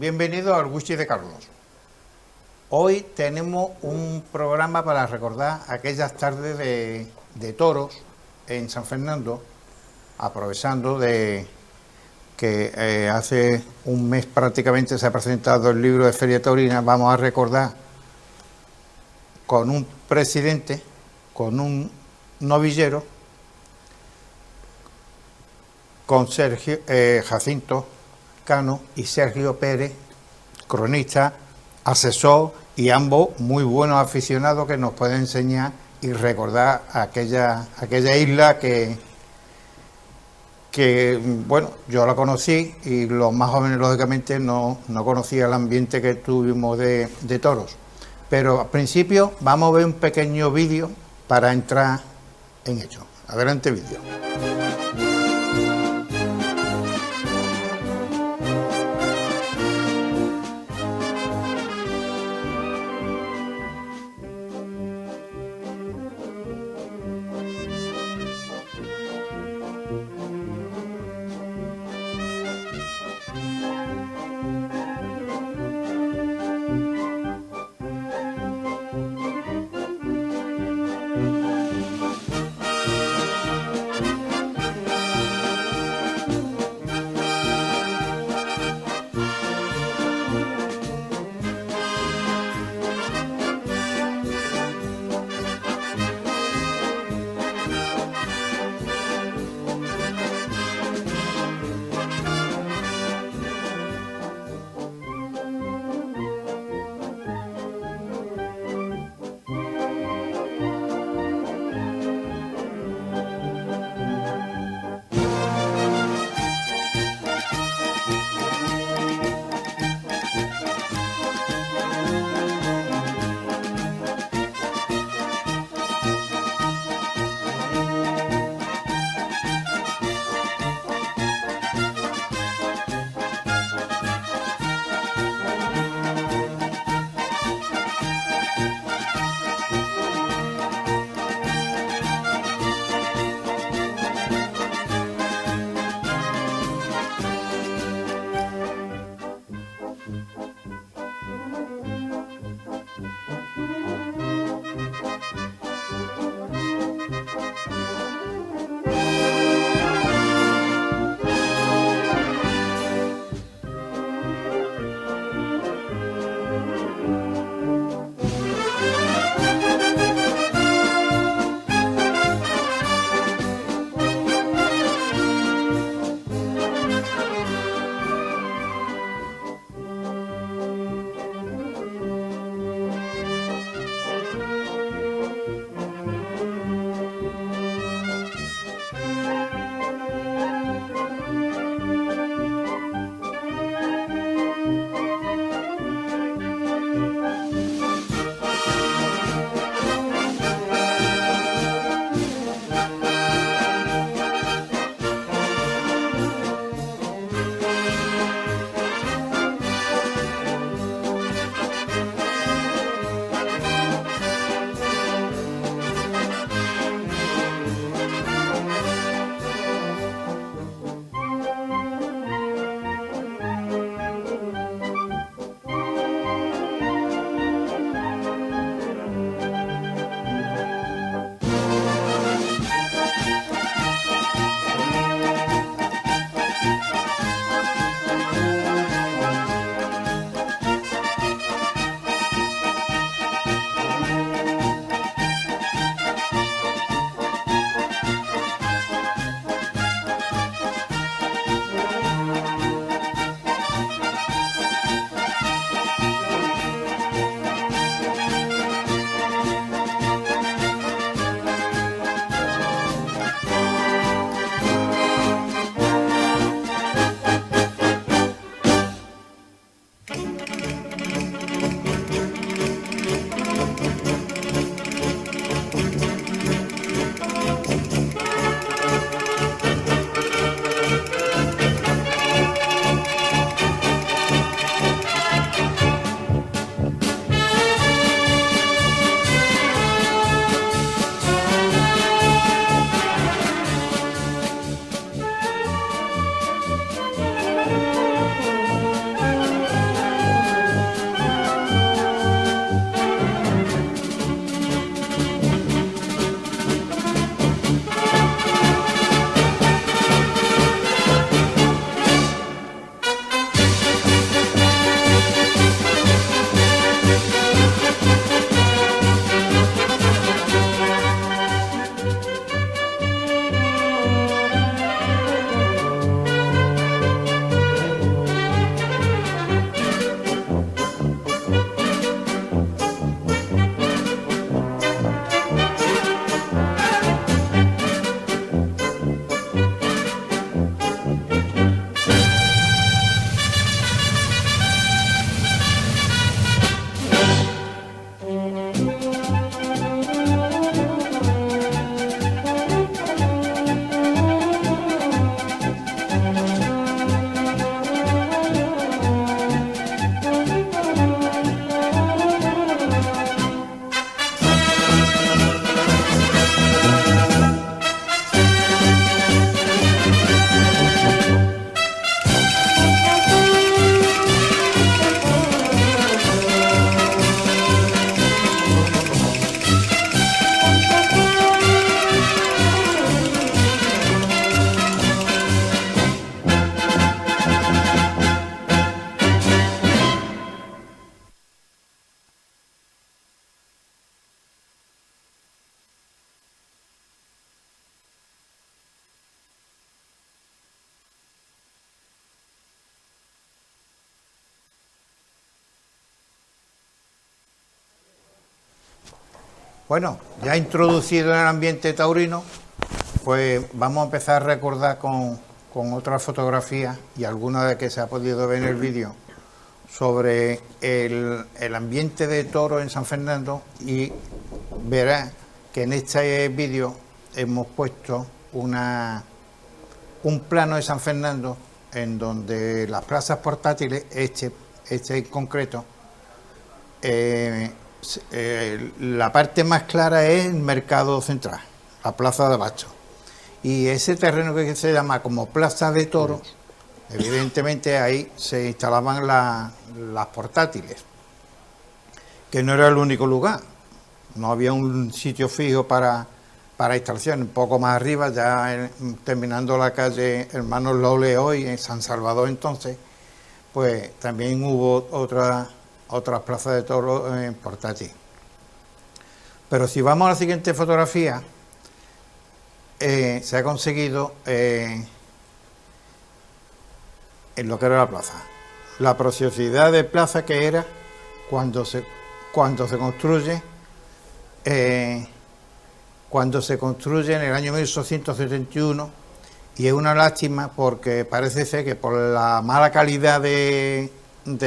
bienvenidos al Wichi de Carlos. Hoy tenemos un programa para recordar aquellas tardes de toros en San Fernando, aprovechando de que hace un mes prácticamente se ha presentado el libro de Feria Taurina. Vamos a recordar con un presidente, con un novillero, con Sergio Jacinto Cano y Sergio Pérez, cronista, asesor y ambos muy buenos aficionados que nos pueden enseñar y recordar aquella isla que bueno, yo la conocí y los más jóvenes lógicamente no conocía el ambiente que tuvimos de toros. Pero al principio vamos a ver un pequeño vídeo para entrar en ello. Adelante vídeo. Bueno, ya introducido en el ambiente taurino, pues vamos a empezar a recordar con otras fotografías y algunas de que se ha podido ver en el vídeo sobre el ambiente de toro en San Fernando, y verás que en este vídeo hemos puesto un plano de San Fernando en donde las plazas portátiles, este en concreto, la parte más clara es el mercado central, la plaza de Abasto, y ese terreno que se llama como plaza de toros, evidentemente ahí se instalaban las portátiles, que no era el único lugar, no había un sitio fijo para instalación. Un poco más arriba, ya terminando la calle Hermanos Lole hoy, en San Salvador entonces, pues también hubo otras plazas de toros en portátil. Pero si vamos a la siguiente fotografía, se ha conseguido en lo que era la plaza, la preciosidad de plaza que era cuando se construye en el año 1871, y es una lástima porque parece ser que por la mala calidad de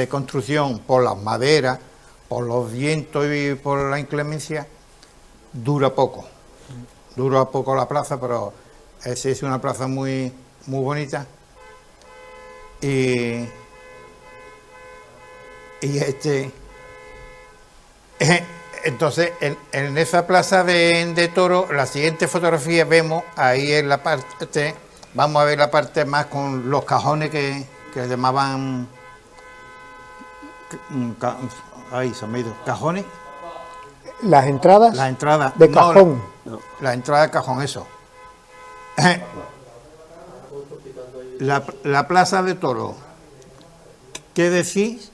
construcción, por las maderas, por los vientos y por la inclemencia, dura poco la plaza, pero es una plaza muy, muy bonita. Y entonces, en esa plaza de toro, la siguiente fotografía vemos ahí en la parte, vamos a ver la parte más con los cajones que llamaban, ahí se me ha ido, cajones. Las entradas de cajón. La entrada de cajón, eso. La plaza de toro, ¿qué decís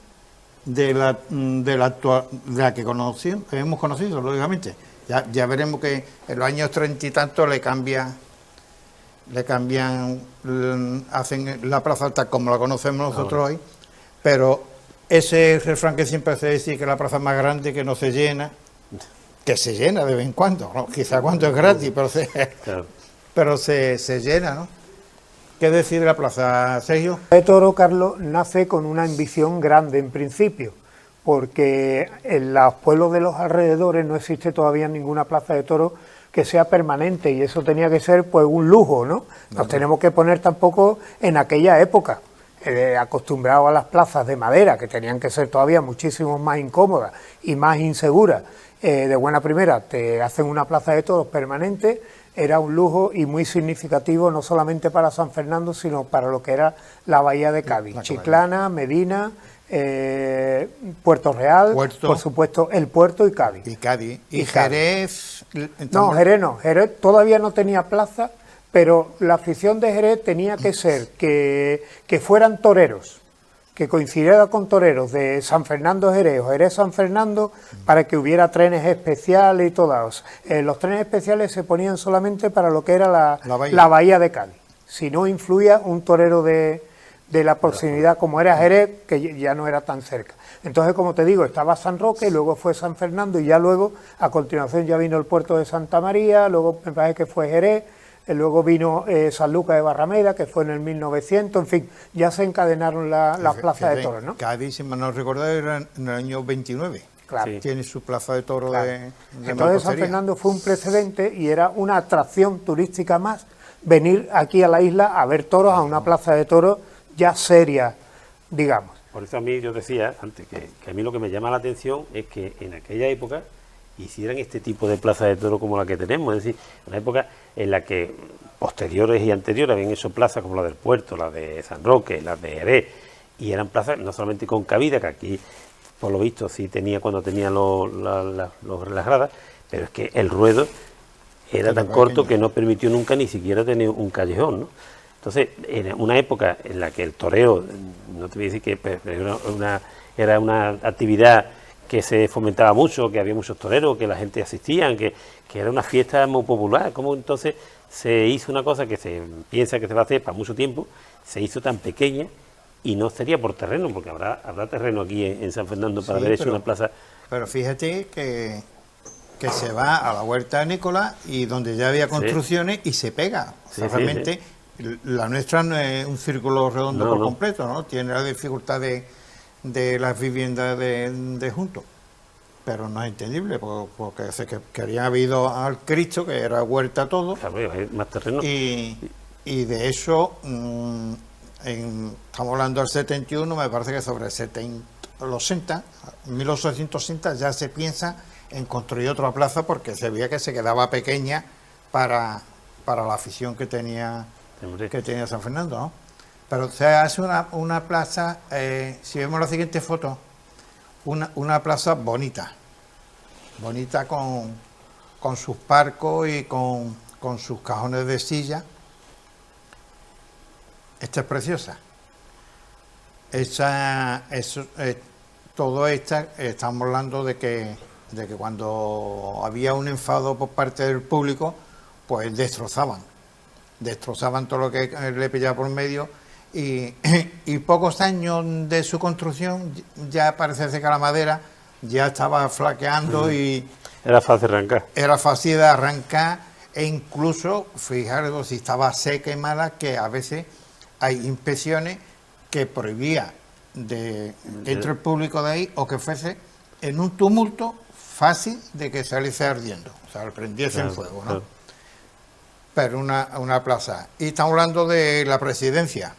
de la que hemos conocido, lógicamente? Ya veremos que en los años 30 y tanto le cambian, hacen la plaza tal como la conocemos nosotros hoy, pero ese refrán que siempre se dice, que la plaza más grande, que no se llena, que se llena de vez en cuando, ¿no? Quizá cuando es gratis, pero se llena, ¿no? ¿Qué decir de la plaza, Sergio? El toro, Carlos, nace con una ambición grande en principio, porque en los pueblos de los alrededores no existe todavía ninguna plaza de toros que sea permanente, y eso tenía que ser pues un lujo, ¿no? Nos tenemos que poner tampoco en aquella época, acostumbrados a las plazas de madera, que tenían que ser todavía muchísimo más incómodas y más inseguras. De buena primera te hacen una plaza de toros permanente. Era un lujo y muy significativo, no solamente para San Fernando, sino para lo que era la bahía de Cádiz, Chiclana, Medina, Puerto Real, por supuesto el puerto y Cádiz. Y Jerez. No, Jerez no, Jerez todavía no tenía plaza, pero la afición de Jerez tenía que ser que fueran toreros, que coincidiera con toreros de San Fernando Jerez o Jerez San Fernando, para que hubiera trenes especiales y todos. Los trenes especiales se ponían solamente para lo que era la bahía de Cádiz. Si no influía un torero de la proximidad como era Jerez, que ya no era tan cerca. Entonces, como te digo, estaba San Roque, luego fue San Fernando, y ya luego, a continuación, ya vino el puerto de Santa María, luego me parece que fue Jerez. Luego vino San Lucas de Barrameda, que fue en el 1900, en fin, ya se encadenaron las plazas de toros, ¿no? Cádiz, si mal no recuerdo, era en el año 29. Claro. Sí. Tiene su plaza de toros de Entonces San Fernando fue un precedente y era una atracción turística más venir aquí a la isla a ver toros, a una plaza de toros ya seria, digamos. Por eso a mí yo decía antes que a mí lo que me llama la atención es que en aquella época hicieran este tipo de plaza de toro como la que tenemos, es decir, una época en la que posteriores y anteriores habían hecho plazas como la del Puerto, la de San Roque, las de Jerez, y eran plazas no solamente con cabida, que aquí por lo visto sí tenía cuando tenía las gradas, pero es que el ruedo era tan corto que no permitió nunca ni siquiera tener un callejón, ¿no? Entonces, en una época en la que el toreo, no te voy a decir que era una actividad que se fomentaba mucho, que había muchos toreros, que la gente asistía, que era una fiesta muy popular, como entonces se hizo una cosa que se piensa que se va a hacer para mucho tiempo, se hizo tan pequeña y no sería por terreno, porque habrá terreno aquí en San Fernando para haber hecho una plaza. Pero fíjate que que se va a la huerta de Nicolás y donde ya había construcciones y se pega. O sea, Sí, sí, realmente la nuestra no es un círculo redondo No, por no. completo, ¿no? Tiene la dificultad de las viviendas de juntos. Pero no es entendible, porque se querían haber ido al Cristo, que era huerta todo, Claro, hay más terreno. y de eso, estamos hablando del 71, me parece que sobre los 60, 1860 ya se piensa en construir otra plaza porque se veía que se quedaba pequeña para la afición que tenía Hombre. San Fernando, ¿no? Pero se hace una plaza, si vemos la siguiente foto, una plaza bonita con sus parcos y con sus cajones de silla. Esta es preciosa. Todo estamos hablando de que cuando había un enfado por parte del público, pues destrozaban todo lo que le pillaba por medio y pocos años de su construcción ya parece que la madera ya estaba flaqueando y Era fácil arrancar. era fácil de arrancar e incluso, fijaros, si estaba seca y mala, que a veces hay inspecciones que prohibía que entre el público de ahí o que fuese en un tumulto fácil de que saliese ardiendo, o sea, prendiese en fuego, ¿no? Claro. Pero una plaza. Y estamos hablando de la presidencia.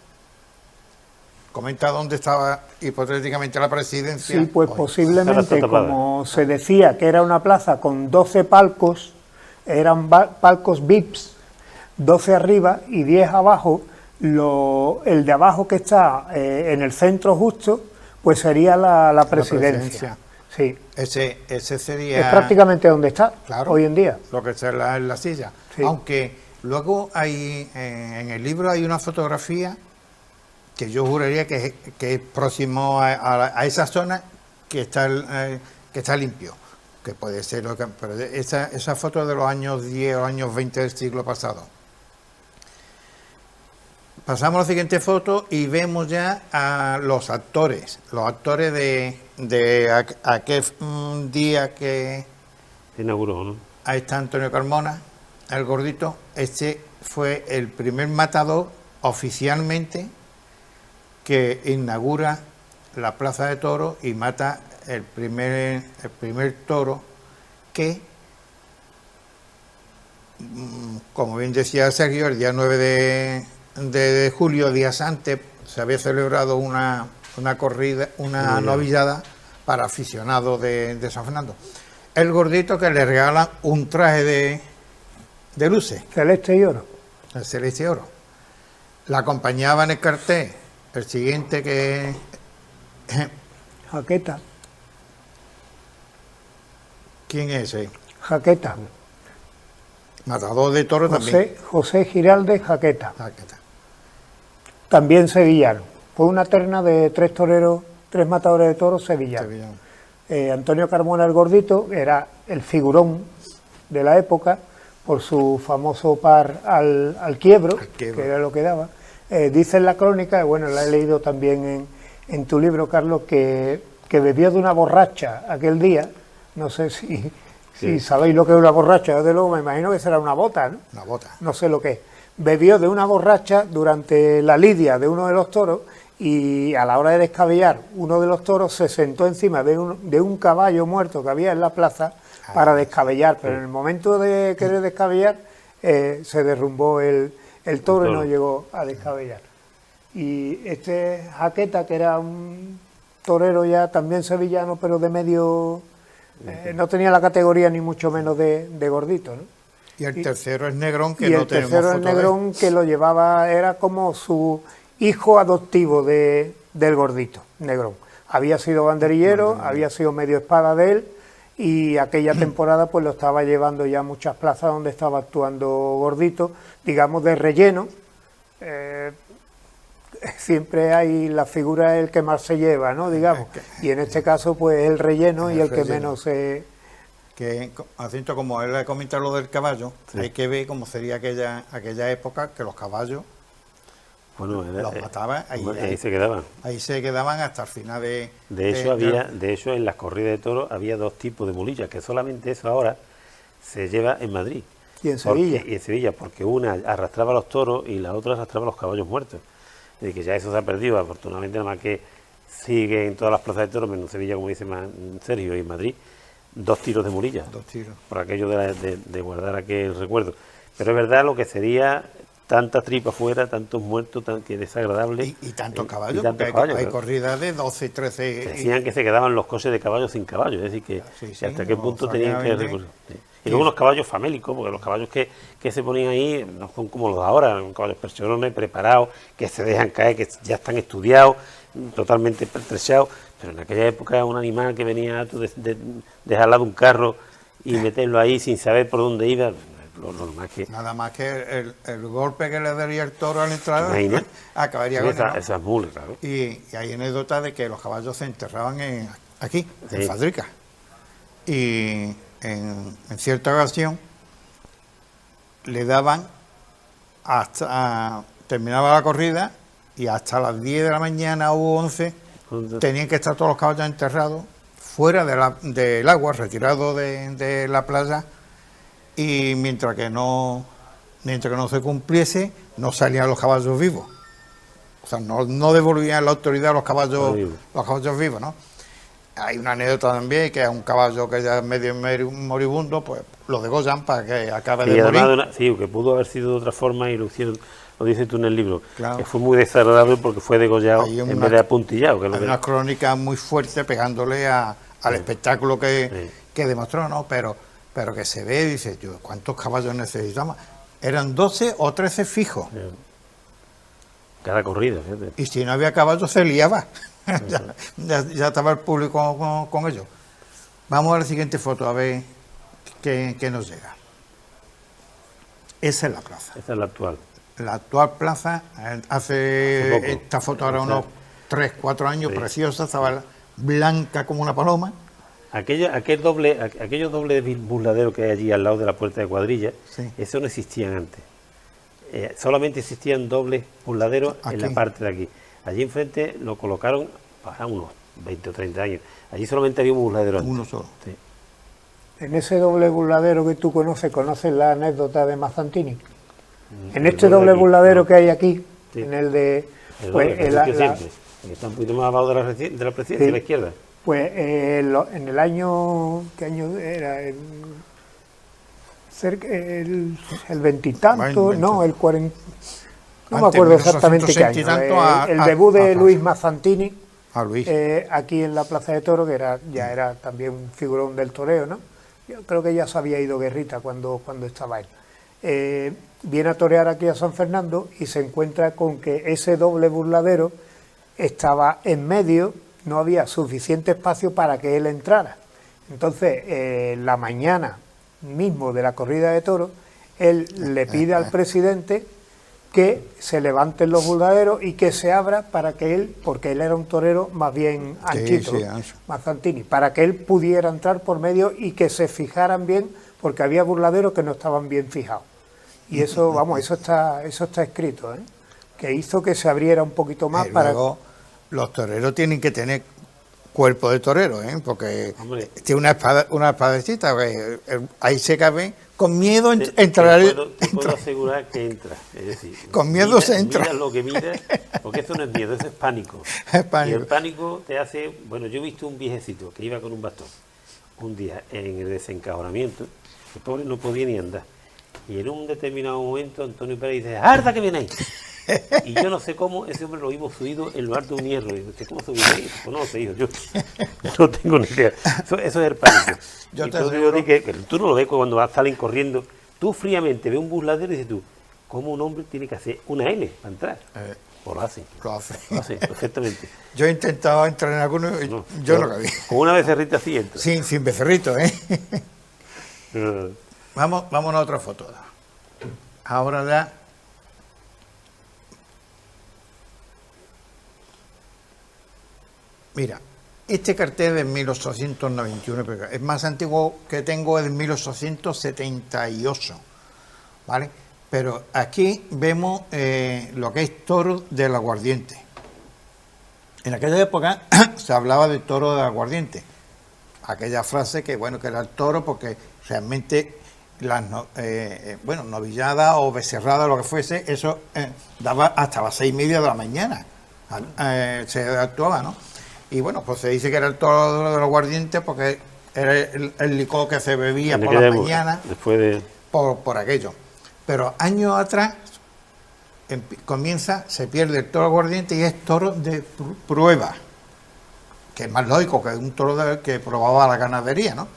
Comenta dónde estaba hipotéticamente la presidencia. Sí, pues hoy. Ahora posiblemente, está tapada. como se decía que era una plaza con 12 palcos, eran palcos VIPs, 12 arriba y 10 abajo. El de abajo que está en el centro justo, pues sería la presidencia. Sí, Ese sería es prácticamente donde está claro, hoy en día. lo que está en la silla. Sí. Aunque luego hay en el libro hay una fotografía que yo juraría que es próximo a esa zona que está limpio, que puede ser, pero esa foto de los años 10 o años 20 del siglo pasado. Pasamos a la siguiente foto y vemos ya a los actores de aquel día que Se inauguró, ¿no? ahí está Antonio Carmona, el gordito. Este fue el primer matador oficialmente que inaugura la Plaza de Toros y mata el primer toro que, como bien decía Sergio, el día 9 de julio, días antes, se había celebrado una corrida, una novillada para aficionados de San Fernando. El gordito que le regalan un traje de luces, Celeste y oro. el celeste y oro. La acompañaba en el cartel el siguiente que Jaqueta. ¿quién es ese? Jaqueta. Matador de toros también. José Giralde Jaqueta. Ah, ¿qué tal? También sevillano. Fue una terna de 3 toreros, 3 matadores de toros sevillanos. Sevillano. Antonio Carmona el Gordito era el figurón de la época por su famoso par al quiebro, quiebro. que era lo que daba. Dice en la crónica, bueno, la he leído también en tu libro, Carlos, que bebió de una borracha aquel día. No sé si sabéis lo que es una borracha, desde luego me imagino que será una bota, ¿no? Una bota. No sé lo que es. Bebió de una borracha durante la lidia de uno de los toros y a la hora de descabellar uno de los toros se sentó encima de un caballo muerto que había en la plaza para descabellar, pero en el momento de querer descabellar se derrumbó el toro y no llegó a descabellar. Y este Jaqueta, que era un torero ya también sevillano, pero de medio... no tenía la categoría ni mucho menos de gordito, ¿no? Y el tercero es Negrón, que Y no el tenemos tercero, el foto de él. Negrón, que lo llevaba, era como su hijo adoptivo del gordito, Negrón. Había sido banderillero, había sido medio espada de él, y aquella temporada pues lo estaba llevando ya a muchas plazas donde estaba actuando Gordito, digamos de relleno. Siempre hay la figura el que más se lleva, ¿no? Digamos. Y en este caso pues el relleno y el que relleno. menos se... Que, asiento, como él ha comentado lo del caballo, hay que ver cómo sería aquella época que los caballos Bueno, los mataban, ahí se quedaban. ahí se quedaban hasta el final De hecho, en las corridas de toros había 2 tipos de mulillas, que solamente eso ahora se lleva en Madrid. Y en Sevilla. Y en Sevilla, porque una arrastraba los toros y la otra arrastraba los caballos muertos. Es decir, que ya eso se ha perdido, afortunadamente, nada más que sigue en todas las plazas de toros, menos en Sevilla, como dice Sergio, y en Madrid, 2 tiros de murilla. 2 tiros. Por aquello de guardar aquel recuerdo. Pero es verdad lo que sería tanta tripa fuera, tantos muertos, que desagradable. Y tantos caballos, tantos porque caballos, hay claro. corridas de 12, 13... Decían que se quedaban los coches de caballos sin caballos, es decir, que Sí, hasta qué los punto salían tenían a que vender. recurrir. Sí. Y luego los caballos famélicos, porque los caballos que se ponían ahí no son como los de ahora, son caballos percherones, preparados, que se dejan caer, que ya están estudiados, totalmente pertrechados, pero en aquella época un animal que venía tú de dejar al lado un carro y meterlo ahí sin saber por dónde iba, lo normal que... Nada más que el golpe que le daría el toro a la entrada Imagina. acabaría con él, ¿no? Esas mulas, claro. Y hay anécdotas de que los caballos se enterraban aquí, en Sí. Fadrica. Y en cierta ocasión le daban terminaba la corrida y hasta las 10 de la mañana o 11 tenían que estar todos los caballos enterrados fuera del agua, retirados de la playa, y mientras que no se cumpliese, no salían los caballos vivos. O sea, no devolvían la autoridad a los caballos vivos, ¿no? Hay una anécdota también, que a un caballo que ya es medio moribundo, pues lo degollan para que acabe Y de morir. además que pudo haber sido de otra forma y lo hicieron, lo dices tú en el libro, Claro. que fue muy desagradable porque fue degollado Hay en vez de apuntillado. Que es lo Hay que- una crónica muy fuerte pegándole al espectáculo que demostró, ¿no? Pero que se ve, dice, ¿cuántos caballos necesitamos? Eran 12 o 13 fijos. Cada corrida, fíjate. Y si no había caballos, se liaba. ya estaba el público con ellos. Vamos a la siguiente foto, a ver qué nos llega. Esa es la plaza. Esa es la actual. La actual plaza, Hace poco. esta foto ahora unos 3, 4 años, Sí. preciosa, estaba blanca como una paloma. Aquellos dobles burladeros que hay allí al lado de la puerta de cuadrilla, Sí. eso no existían antes. Solamente existían dobles burladeros en la Aquí. parte de aquí. Allí enfrente lo colocaron para unos 20 o 30 años. Allí solamente había un burladero antes. Uno solo. Sí. En ese doble burladero que tú ¿conoces la anécdota de Mazzantini? En El este doble doble aquí, burladero no. que hay aquí, Sí. en el de... El pues, doble, que existe siempre, que está un poquito más abajo de la presidencia, Sí. a la izquierda. Pues en el año... ¿Qué año era? El veintitanto, Veinte. no, el 40... No me Antes, acuerdo exactamente qué 1860 y año. tanto El debut de a Luis Mazzantini, A Luis. aquí en la Plaza de Toro, que ya era también un figurón del toreo, ¿no? Yo creo que ya se había ido Guerrita cuando estaba él. Viene a torear aquí a San Fernando y se encuentra con que ese doble burladero estaba en medio, no había suficiente espacio para que él entrara. Entonces, la mañana mismo de la corrida de toros, él le pide al presidente que se levanten los burladeros y que se abra para que él, porque él era un torero más bien anchito, sí, ancho. Mazzantini, para que él pudiera entrar por medio y que se fijaran bien, porque había burladeros que no estaban bien fijados. Y eso, vamos, eso está escrito, ¿eh? Que hizo que se abriera un poquito más para... Luego, los toreros tienen que tener cuerpo de torero, ¿eh? Porque Hombre. tiene una espadecita, que, ahí se cabe. Con miedo entrar. Te puedo asegurar que entra. Es decir, Con miedo se entra. Mira lo que mira, porque eso no es miedo, eso es pánico. Es pánico. Y el pánico te hace... Bueno, yo he visto un viejecito que iba con un bastón un día en el desencajonamiento, el pobre no podía ni andar. Y en un determinado momento Antonio Pérez dice, ¡harta que viene ahí! Y yo no sé cómo ese hombre lo vimos subido en lo alto de un hierro. Y dice, ¿cómo subió ahí? Pues no lo sé, hijo, yo no tengo ni idea. Eso es el pánico. Yo Y te entonces aseguro- dije que tú no lo ves cuando salen corriendo. Tú fríamente ves un burladero y dices tú, ¿cómo un hombre tiene que hacer una L para entrar? Pues lo hace. Lo hace. Lo hace perfectamente. Yo he intentado entrar en alguno y No, yo no cabía. Con una becerrita así entra. Sin becerrito, ¿eh? Eh, Vamos a otra foto. Ahora ya. Mira, este cartel es de 1891, pero es más antiguo que tengo, es de 1878, ¿vale? Pero aquí vemos lo que es toro del aguardiente. En aquella época se hablaba de toro del aguardiente. aquella frase que, bueno, que era el toro, porque realmente las novilladas o becerradas, lo que fuese, eso daba hasta las 6:30 de la mañana, se actuaba, ¿no? Y bueno, pues se dice que era el toro de los aguardientes porque era el licor que se bebía por la mañana, después de... por aquello. Pero años atrás se pierde el toro aguardiente y es toro de prueba, que es más lógico que un toro que probaba la ganadería, ¿no?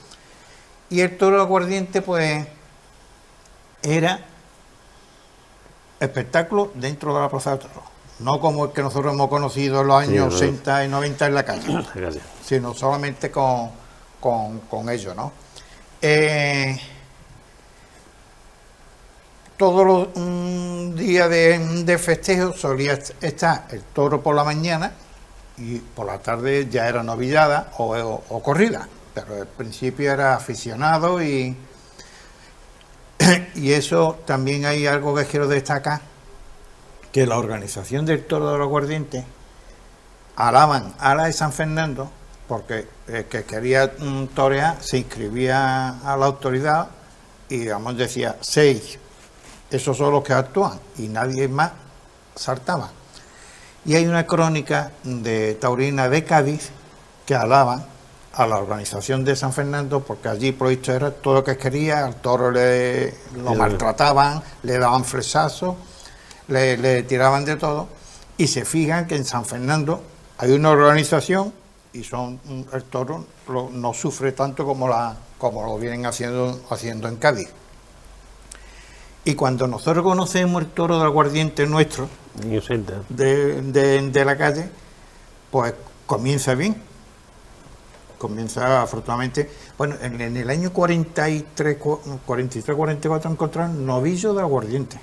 Y el toro aguardiente, pues, era espectáculo dentro de la plaza de toros, no como el que nosotros hemos conocido en los años 80 y 90 en la calle, sino solamente con ello, ¿no? Todos los días de festejo solía estar el toro por la mañana y por la tarde ya era novillada o corrida, pero al principio era aficionado y eso también hay algo que quiero destacar, que la organización del toro de los aguardientes alaban a la de San Fernando, porque el que quería torear se inscribía a la autoridad y, digamos, decía 6, esos son los que actúan, y nadie más saltaba. Y hay una crónica de taurina de Cádiz que alaban a la organización de San Fernando, porque allí por esto era todo lo que quería, al toro lo maltrataban, le daban flechazos, le tiraban de todo, y se fijan que en San Fernando hay una organización y el toro no sufre tanto como lo vienen haciendo en Cádiz. Y cuando nosotros conocemos el toro del aguardiente nuestro, de la calle, pues comienza bien. Comienza afortunadamente. Bueno, en el año 43-44 encontraron novillo de aguardiente.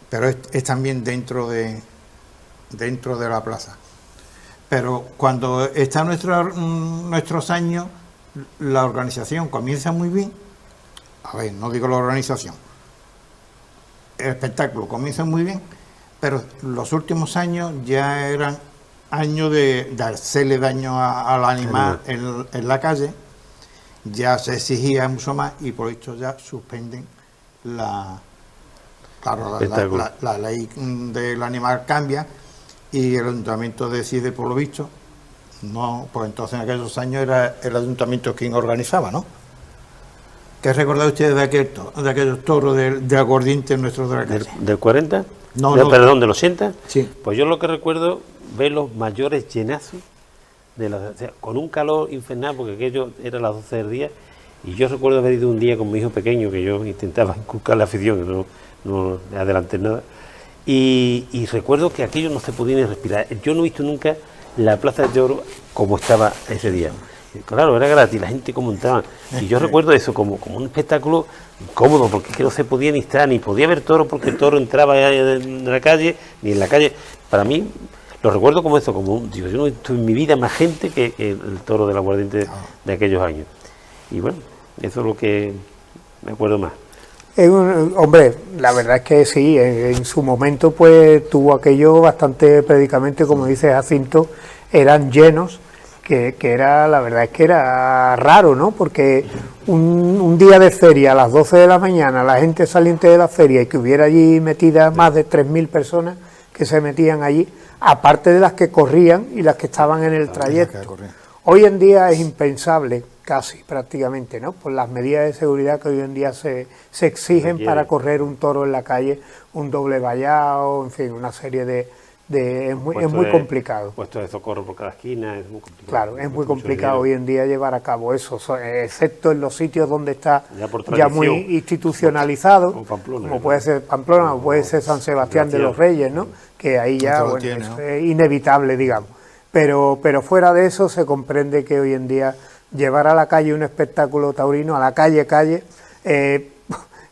Pero es también dentro de la plaza. Pero cuando están nuestros años, la organización comienza muy bien. A ver, no digo la organización. El espectáculo comienza muy bien, pero los últimos años ya eran años de hacerle daño al animal en la calle. Ya se exigía mucho más y por esto ya suspenden la ley del animal cambia y el ayuntamiento decide, por lo visto, no, pues entonces en aquellos años era el ayuntamiento quien organizaba, ¿no? ¿Qué recordáis ustedes de aquellos toros de aguardiente nuestros de la calle? ¿Del 40? Perdón, ¿del 80? Sí. Pues yo lo que recuerdo, ver los mayores llenazos, con un calor infernal, porque aquello era las 12 del día, y yo recuerdo haber ido un día con mi hijo pequeño, que yo intentaba inculcar la afición, que no adelanté nada, y recuerdo que aquello no se podía ni respirar. Yo no he visto nunca la Plaza de Toros como estaba ese día. Claro, era gratis, la gente como entraba. Y yo recuerdo eso como un espectáculo cómodo, porque es que no se podía ni estar, ni podía ver toro, porque el toro entraba en la calle, ni en la calle. Para mí, lo recuerdo como eso, digo, yo no he visto en mi vida más gente que el toro del aguardiente de aquellos años. Y bueno, eso es lo que me acuerdo más. Hombre, la verdad es que sí, en su momento pues tuvo aquello bastante predicamento, como dice Jacinto, eran llenos, que era, la verdad es que era raro, ¿no? Porque un día de feria a las 12 de la mañana, la gente saliente de la feria y que hubiera allí metidas más de 3.000 personas que se metían allí, aparte de las que corrían y las que estaban en el trayecto. Hoy en día es impensable, casi prácticamente, ¿no? Por las medidas de seguridad que hoy en día se exigen para correr un toro en la calle, un doble vallado, en fin, una serie es muy complicado. Puesto de socorro por cada esquina, es muy complicado. Claro, es muy complicado hoy en día llevar a cabo eso, excepto en los sitios donde está ya muy institucionalizado, como puede ser Pamplona o puede ser San Sebastián de los Reyes, ¿no? Que ahí ya es inevitable, digamos. Pero fuera de eso se comprende que hoy en día llevar a la calle un espectáculo taurino, a la calle,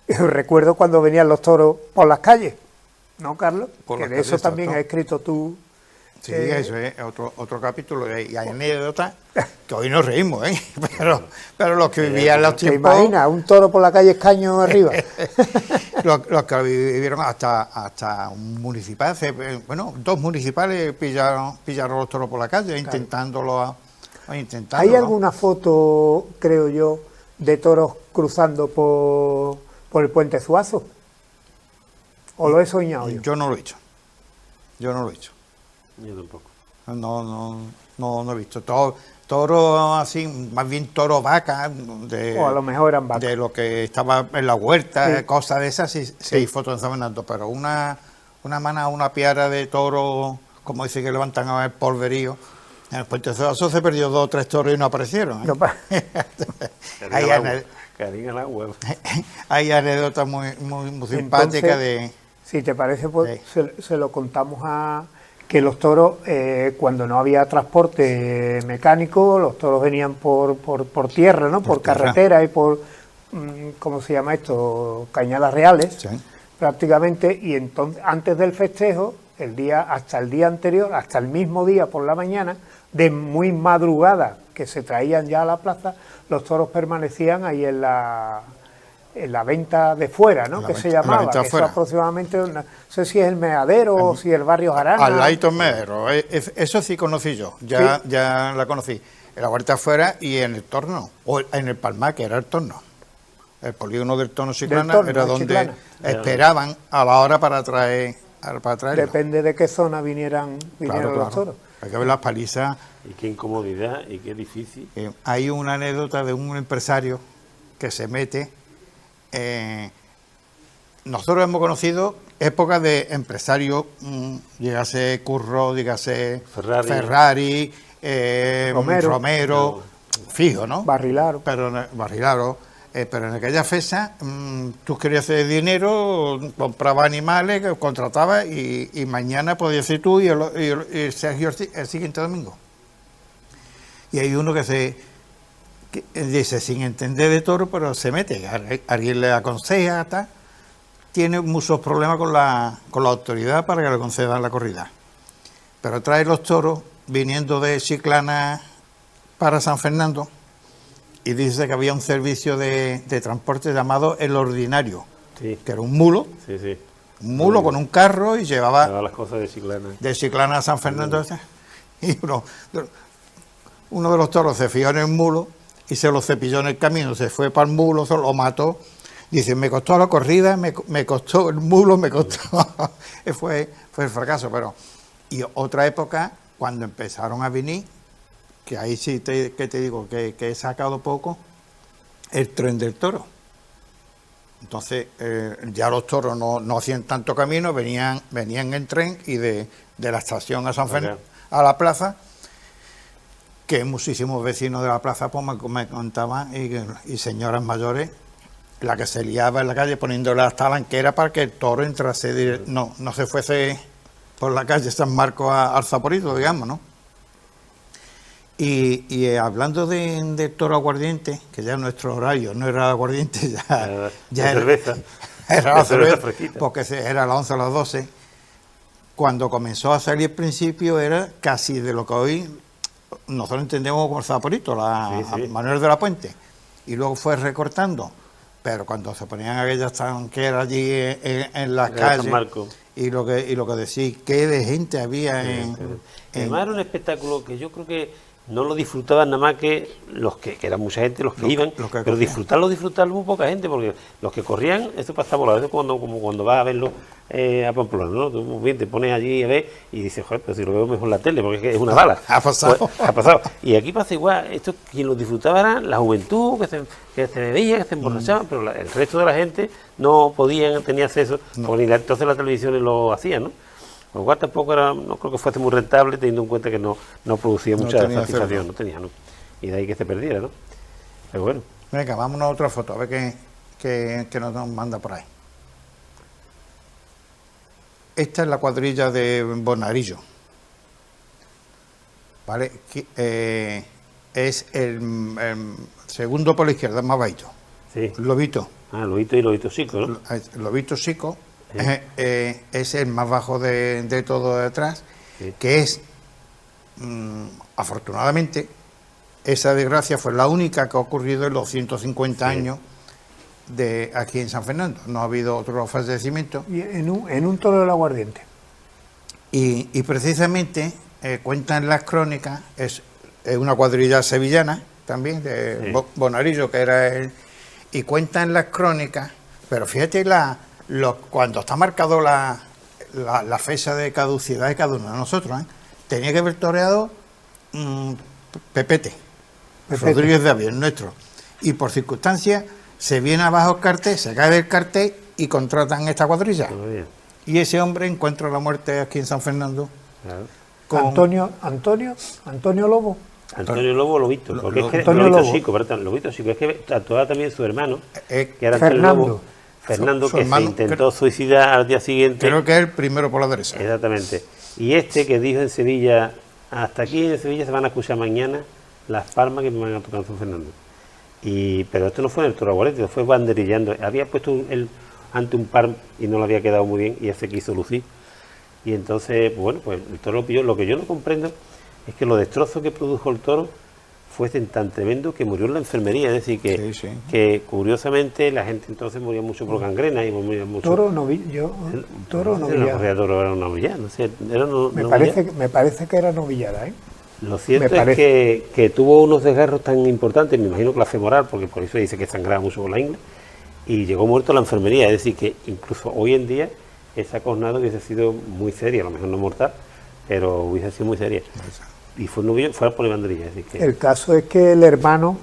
recuerdo cuando venían los toros por las calles, ¿no, Carlos? Que de eso también has escrito tú. Sí, eso es otro capítulo, y hay anécdotas que hoy nos reímos, ¿eh? Pero los que vivían los tiempos... ¿Te imaginas? Un toro por la calle Escaño arriba. los que vivieron hasta un municipal, bueno, 2 municipales pillaron los toros por la calle, intentándolo intentarlo. ¿Hay alguna foto, creo yo, de toros cruzando por el puente Zuazo? ¿O lo he soñado yo? Yo no lo he hecho. Yo no lo he hecho. Yo tampoco. No he visto. Toro así, más bien toro vaca, O a lo mejor eran vacas. de lo que estaba en la huerta, Sí. cosas de esas, sí hay fotos en San Fernando, pero una piara de toro, como dice que levantan a ver polverío, en el puente de Zuazo se perdió 2 o 3 toros y no aparecieron. ¿eh? No pa- Carín al agua. Hay anécdotas muy simpáticas Entonces, si te parece, pues Sí. se lo contamos que los toros, cuando no había transporte mecánico, los toros venían por tierra, ¿no? Por tierra. carretera y por, ¿cómo se llama esto? Cañadas reales, Sí. prácticamente, y entonces, antes del festejo, hasta el día anterior, hasta el mismo día por la mañana, de muy madrugada, que se traían ya a la plaza, los toros permanecían ahí en la venta de fuera, ¿no? En la Que venta- se en la llamaba, venta que eso afuera. aproximadamente, no sé si es el Meadero o si el barrio Jarana. Al Laito Medero, eso sí conocí yo, ya la conocí. En la huerta afuera y en el torno, o en el Palmar, que era el torno. El polígono del torno Chiclana torno, era de donde Chiclana. esperaban a la hora para traerlo. Depende de qué zona vinieran Claro, los toros. Hay que ver las palizas. Y qué incomodidad y qué difícil. Hay una anécdota de un empresario que se mete. Nosotros hemos conocido épocas de empresarios, dígase Curro, dígase Ferrari, Romero, fijo, ¿no? Barrilaro. Barrilaro. Pero en aquella fecha tú querías hacer dinero, comprabas animales, contratabas y mañana podías ser tú y Sergio el siguiente domingo. Y hay uno que dice, sin entender de toro, pero se mete. Alguien le aconseja, tal. Tiene muchos problemas con la autoridad para que le concedan la corrida. Pero trae los toros viniendo de Chiclana para San Fernando y dice que había un servicio de transporte llamado El Ordinario, Sí. que era un mulo, Sí. con un carro y llevaba Todas las cosas de Chiclana. de Chiclana a San Fernando. Y uno de los toros se fijó en el mulo y se lo cepilló en el camino, se fue para el mulo, se lo mató. Dice, me costó la corrida, me costó el mulo, me costó... fue el fracaso, pero... Y otra época, cuando empezaron a venir, que ahí sí te digo que he sacado poco, el tren del toro. Entonces, ya los toros no hacían tanto camino, venían en tren y de la estación a San Fernando, a la plaza, que muchísimos vecinos de la plaza pues, me contaban, y señoras mayores, la que se liaba en la calle poniéndole las talanqueras para que el toro entrase, no se fuese por la calle San Marcos al Zaporito, digamos, ¿no? Y hablando de toro aguardiente, que ya nuestro horario no era aguardiente, ya era cerveza. Era la cerveza, fresquita. porque era a las 11 a las 12. Cuando comenzó a salir al principio era casi de lo que hoy nosotros entendemos como el Zaporito, Sí. Manuel de la Puente. Y luego fue recortando. Pero cuando se ponían aquellas tanqueras allí en las calles, San Marcos. y lo que decís, qué de gente había Además era un espectáculo que yo creo que no lo disfrutaban nada más que los que era mucha gente los que iban, los que pero corrían. disfrutarlo muy poca gente, porque los que corrían, esto pasaba a veces como cuando vas a verlo a Pamplona, ¿no? Tú muy bien te pones allí a ver y dices, joder, pero si lo veo mejor en la tele, porque es que es una bala. Ha pasado. Pues, ha pasado. Y aquí pasa igual, esto quien lo disfrutaba era la juventud, que se bebía, que se emborrachaban, pero el resto de la gente no tenía acceso, porque entonces las televisiones lo hacían, ¿no? Lo cual tampoco no creo que fuese muy rentable, teniendo en cuenta que no producía mucha tenía satisfacción, cerdo. no tenía, ¿no? Y de ahí que se perdiera, ¿no? Pero bueno, Venga, vámonos a otra foto, a ver qué nos manda por ahí. Esta es la cuadrilla de Bonarillo, ¿vale? Es el segundo por la izquierda, más bajito. sí. Lobito. Lobito y Lobito Chico, ¿no? El Lobito Chico es el más bajo de todo de atrás, Sí. que es, afortunadamente, esa desgracia fue la única que ha ocurrido en los 150 años de aquí en San Fernando. No ha habido otro fallecimiento. Y en un toro del aguardiente. Y precisamente cuentan las crónicas, es una cuadrilla sevillana también, de Sí. Bonarillo, que era él, y cuentan las crónicas, pero fíjate cuando está marcado la fecha de caducidad de cada uno de nosotros, ¿eh? Tenía que haber toreado Pepete, Rodríguez de Avión, nuestro, y por circunstancias se viene abajo el cartel, se cae del cartel y contratan esta cuadrilla. Todavía, Y ese hombre encuentra la muerte aquí en San Fernando. claro. Con Antonio Lobo. Antonio Lobo Lobito, porque es que Antonio Lobito Lobo. Chico, perdón, Lobito Chico, es que actuaba también su hermano, Eh, que era Antonio Fernando. Lobo, Fernando, Su que hermano, se intentó suicidar al día siguiente. creo que es el primero por la derecha. Exactamente. Y este que dijo en Sevilla, hasta aquí en Sevilla se van a escuchar mañana las palmas que me van a tocar en San Fernando. Pero esto no fue en el toro aguarete, fue banderillando. Había puesto ante un par y no le había quedado muy bien y él se quiso lucir. Y entonces, bueno, pues el toro lo pilló. Lo que yo no comprendo es que los destrozos que produjo el toro fuesen tan tremendo que murió en la enfermería. Es decir, Sí, sí. que curiosamente la gente entonces moría mucho por gangrena y moría mucho... Toro novillada. La correa de toro era una novillada, no sé, era Me parece que era novillada, ¿eh? Lo cierto Me es parece. que tuvo unos desgarros tan importantes, me imagino que la femoral, porque por eso dice que sangraba mucho por la ingle, y llegó muerto a la enfermería. Es decir, que incluso hoy en día esa cornada hubiese sido muy seria, a lo mejor no mortal, pero hubiese sido muy seria. Y fue un novillo, fue a poner banderilla. Es decir, que, El caso es que el hermano,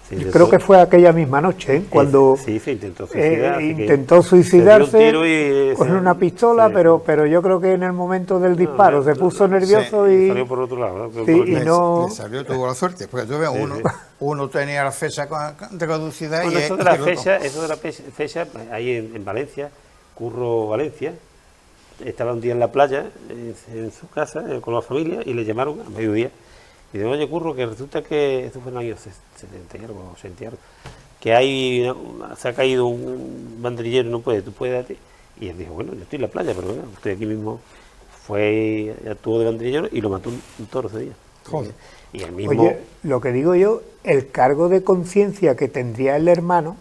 sí, yo de creo eso- que fue aquella misma noche, ¿eh? Cuando sí, se intentó suicidar. así que intentó se dio un suicidarse tiro y con se- una pistola, sí. pero yo creo que en el momento del disparo no, se puso nervioso y y... salió por otro lado, ¿no? Sí, Por- y no- Le salió, tuvo la suerte, porque tú ves, Sí, sí. uno tenía la fecha de caducidad Bueno, y eso de la fecha, ahí en Valencia, Curro Valencia, estaba un día en la playa, en su casa, con la familia, y le llamaron a mediodía. Y dijeron, oye, Curro, que resulta que, esto fue en el año 70 y algo, 80 y algo, que se ha caído un banderillero y no puede, tú puedes darte. Y él dijo, bueno, yo estoy en la playa, pero venga, usted aquí mismo fue, actuó de banderillero y lo mató un toro ese día. Joder. Y el mismo... Oye, lo que digo yo, el cargo de conciencia que tendría el hermano,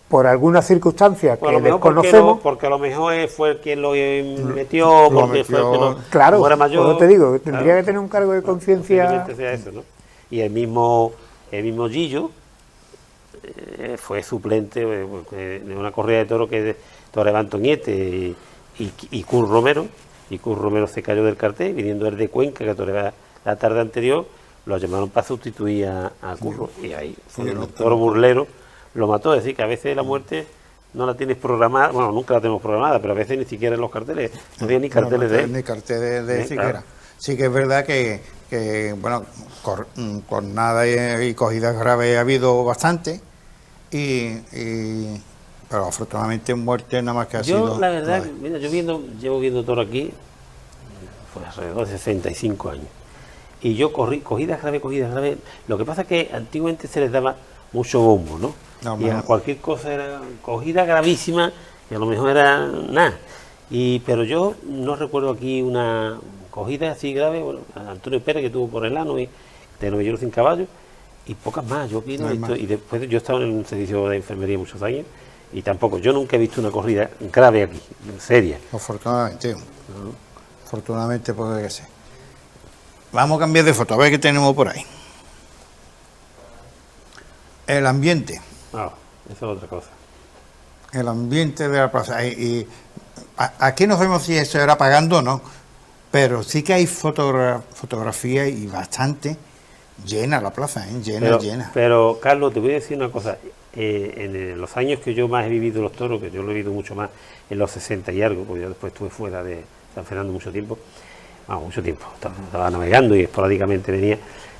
por alguna circunstancia que Pues a lo mejor desconocemos, porque a lo mejor fue el quien lo metió, Lo porque fue el que metió. claro, como era mayor, por eso te digo, tendría claro, que tener un cargo de conciencia. posiblemente sea eso, ¿no? Y el mismo Gillo fue suplente de una corrida de toro que toreaba Antoñete y Cur Romero, y Cur Romero se cayó del cartel, viniendo él de Cuenca, que toreaba la tarde anterior, lo llamaron para sustituir a Curro, y ahí fue el toro burlero, lo mató. Es decir, que a veces la muerte no la tienes programada, bueno, nunca la tenemos programada, pero a veces ni siquiera en los carteles, no había ni carteles de él. Ni carteles de Sí, siquiera. claro. Sí que es verdad que bueno, cornada y cogidas graves ha habido bastante, pero afortunadamente muerte nada más que ha sido... Yo, la verdad, nueve. mira, llevo viendo toro aquí, pues alrededor de 65 años. Y yo cogidas graves. Lo que pasa es que antiguamente se les daba mucho bombo, ¿no? No, Y a no. cualquier cosa era cogida gravísima y a lo mejor era nada. Pero yo no recuerdo aquí una cogida así grave. Bueno, a Antonio Pérez, que tuvo por el ano, y de Novillero sin caballo, y pocas más. Yo vi, No hay esto, más. y después yo estaba en un servicio de enfermería muchos años, y tampoco, yo nunca he visto una corrida grave aquí, seria. Afortunadamente. Afortunadamente puede que ser. Vamos a cambiar de foto, a ver qué tenemos por ahí. El ambiente. Ah, esa es otra cosa. El ambiente de la plaza. Aquí no sabemos si eso era pagando o no, pero sí que hay fotografía y bastante llena la plaza, llena. Pero, Carlos, te voy a decir una cosa. En los años que yo más he vivido los toros, que yo lo he vivido mucho más, en los 60 y algo, porque yo después estuve fuera de San Fernando mucho tiempo, estaba navegando y esporádicamente venía,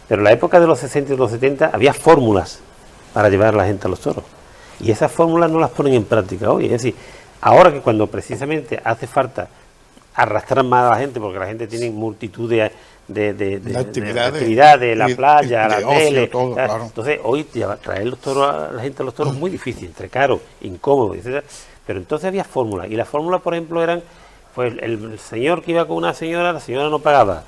pero en la época de los 60 y los 70 había fórmulas para llevar a la gente a los toros, y esas fórmulas no las ponen en práctica hoy. Es decir, ahora que cuando precisamente hace falta arrastrar más a la gente, porque la gente tiene multitud de actividades, la playa, la de ocio, tele, todo, tal. claro. Entonces hoy traer los toros a la gente a los toros es muy difícil, entre caro, incómodo, etc. Pero entonces había fórmulas, y las fórmulas, por ejemplo, eran pues el señor que iba con una señora, la señora no pagaba,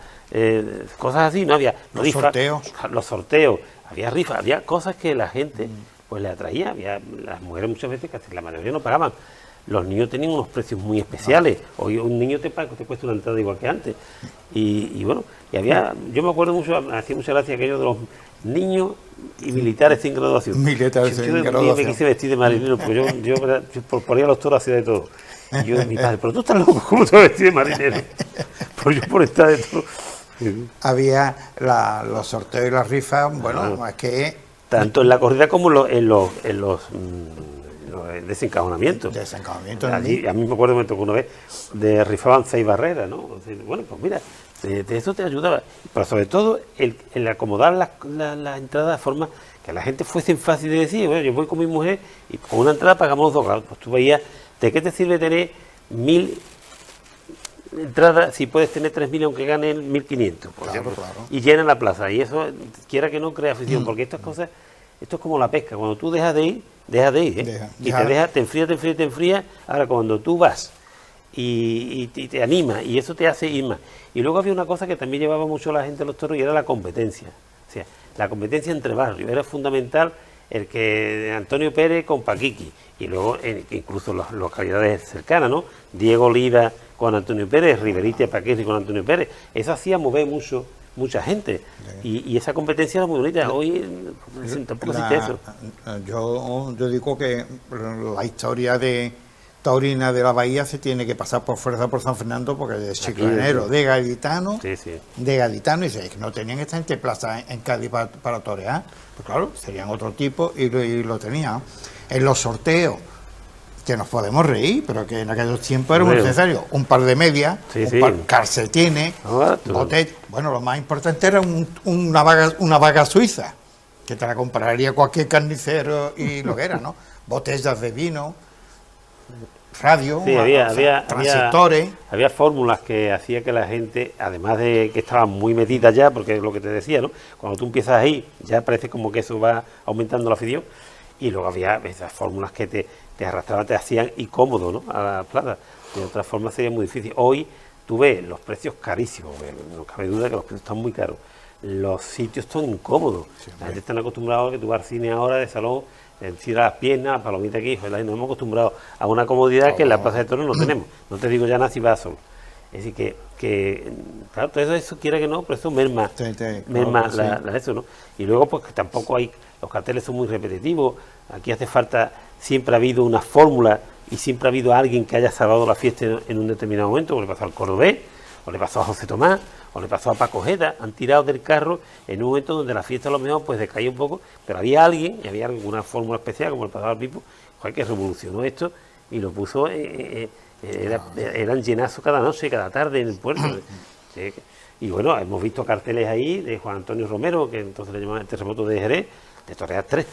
cosas así, no había Los sorteos. los sorteos, había rifas, había cosas que la gente pues le atraía. Había las mujeres muchas veces, casi la mayoría no pagaban, los niños tenían unos precios muy especiales. Hoy un niño te cuesta una entrada igual que antes. Y bueno, y había, yo me acuerdo mucho, me hacía mucha gracia aquello de los niños y militares sin graduación. Militares sin graduación. Yo me quise vestir de marinero, porque yo por ir a los toros hacía de todo. Y yo, mi padre, pero tú estás loco, ¿cómo te vas a vestir de marinero? Pues yo por estar de todo. Había los sorteos y las rifas, bueno, es que... Tanto en la corrida como en los desencajonamientos. Desencajonamientos. Allí, a mí me acuerdo que me tocó una vez, rifaban 6 barreras, ¿no? Bueno, pues mira, de eso te ayudaba. Pero sobre todo, el acomodar la entrada de forma que la gente fuese fácil de decir, bueno, yo voy con mi mujer y con una entrada pagamos 2 grados. Pues tú veías, ¿de qué te sirve tener 1000 entradas si puedes tener 3000 aunque ganen 1500, por ejemplo? Claro. Y llenan la plaza. Y eso, quiera que no, crea afición, porque estas cosas, esto es como la pesca. Cuando tú dejas de ir, ¿eh? Y te enfría. Ahora, cuando tú vas y te anima, y eso te hace ir más. Y luego había una cosa que también llevaba mucho la gente a los toros, y era la competencia. O sea, la competencia entre barrios. Era fundamental el que Antonio Pérez con Paquiqui, y luego incluso las localidades cercanas, ¿no? Diego Oliva con Antonio Pérez, Riverita Paquiqui con Antonio Pérez. Eso hacía mover mucha gente, y esa competencia era muy bonita. Hoy tampoco existe eso. Yo digo que la historia de taurina de la Bahía se tiene que pasar por fuerza por San Fernando, porque de chiclanero, de gaditano, y que no tenían esta gente plaza en Cádiz para torear, pues claro, serían otro tipo, y lo tenían. En los sorteos, que nos podemos reír, pero que en aquellos tiempos era muy necesario, un par de medias, calcetines, botellas. Bueno, lo más importante era una vaga suiza, que te la compraría cualquier carnicero y lo que era, ¿no? Botellas de vino, radio, transistores. Había fórmulas que hacía que la gente, además de que estaban muy metidas ya, porque es lo que te decía, ¿no? Cuando tú empiezas ahí, ya parece como que eso va aumentando la afición, y luego había esas fórmulas que te arrastraban, te hacían incómodo, ¿no? A la plaza. De otra forma sería muy difícil. Hoy tú ves los precios carísimos, no cabe duda que los precios están muy caros. Los sitios son incómodos. La gente está acostumbrada a que tú vas al cine ahora de salón, tiras las piernas, palomita aquí, nos hemos acostumbrado a una comodidad que en la plaza de toros no tenemos. No te digo ya nada si vas solo. Es decir, que claro, todo eso quiera que no, pero eso merma eso, ¿no? Y luego, pues que tampoco hay, los carteles son muy repetitivos. Aquí hace falta, siempre ha habido una fórmula y siempre ha habido alguien que haya salvado la fiesta en un determinado momento, como le pasó al Cordobés, o le pasó a José Tomás, o le pasó a Paco Jeta. Han tirado del carro en un momento donde la fiesta a lo mejor pues decaía un poco, pero había alguien, y había alguna fórmula especial, como le pasaba al Pipo, que revolucionó esto y lo puso, eran llenazos cada noche, cada tarde en el puerto. Y bueno, hemos visto carteles ahí de Juan Antonio Romero, que entonces le llamaban el terremoto de Jerez, de torear 3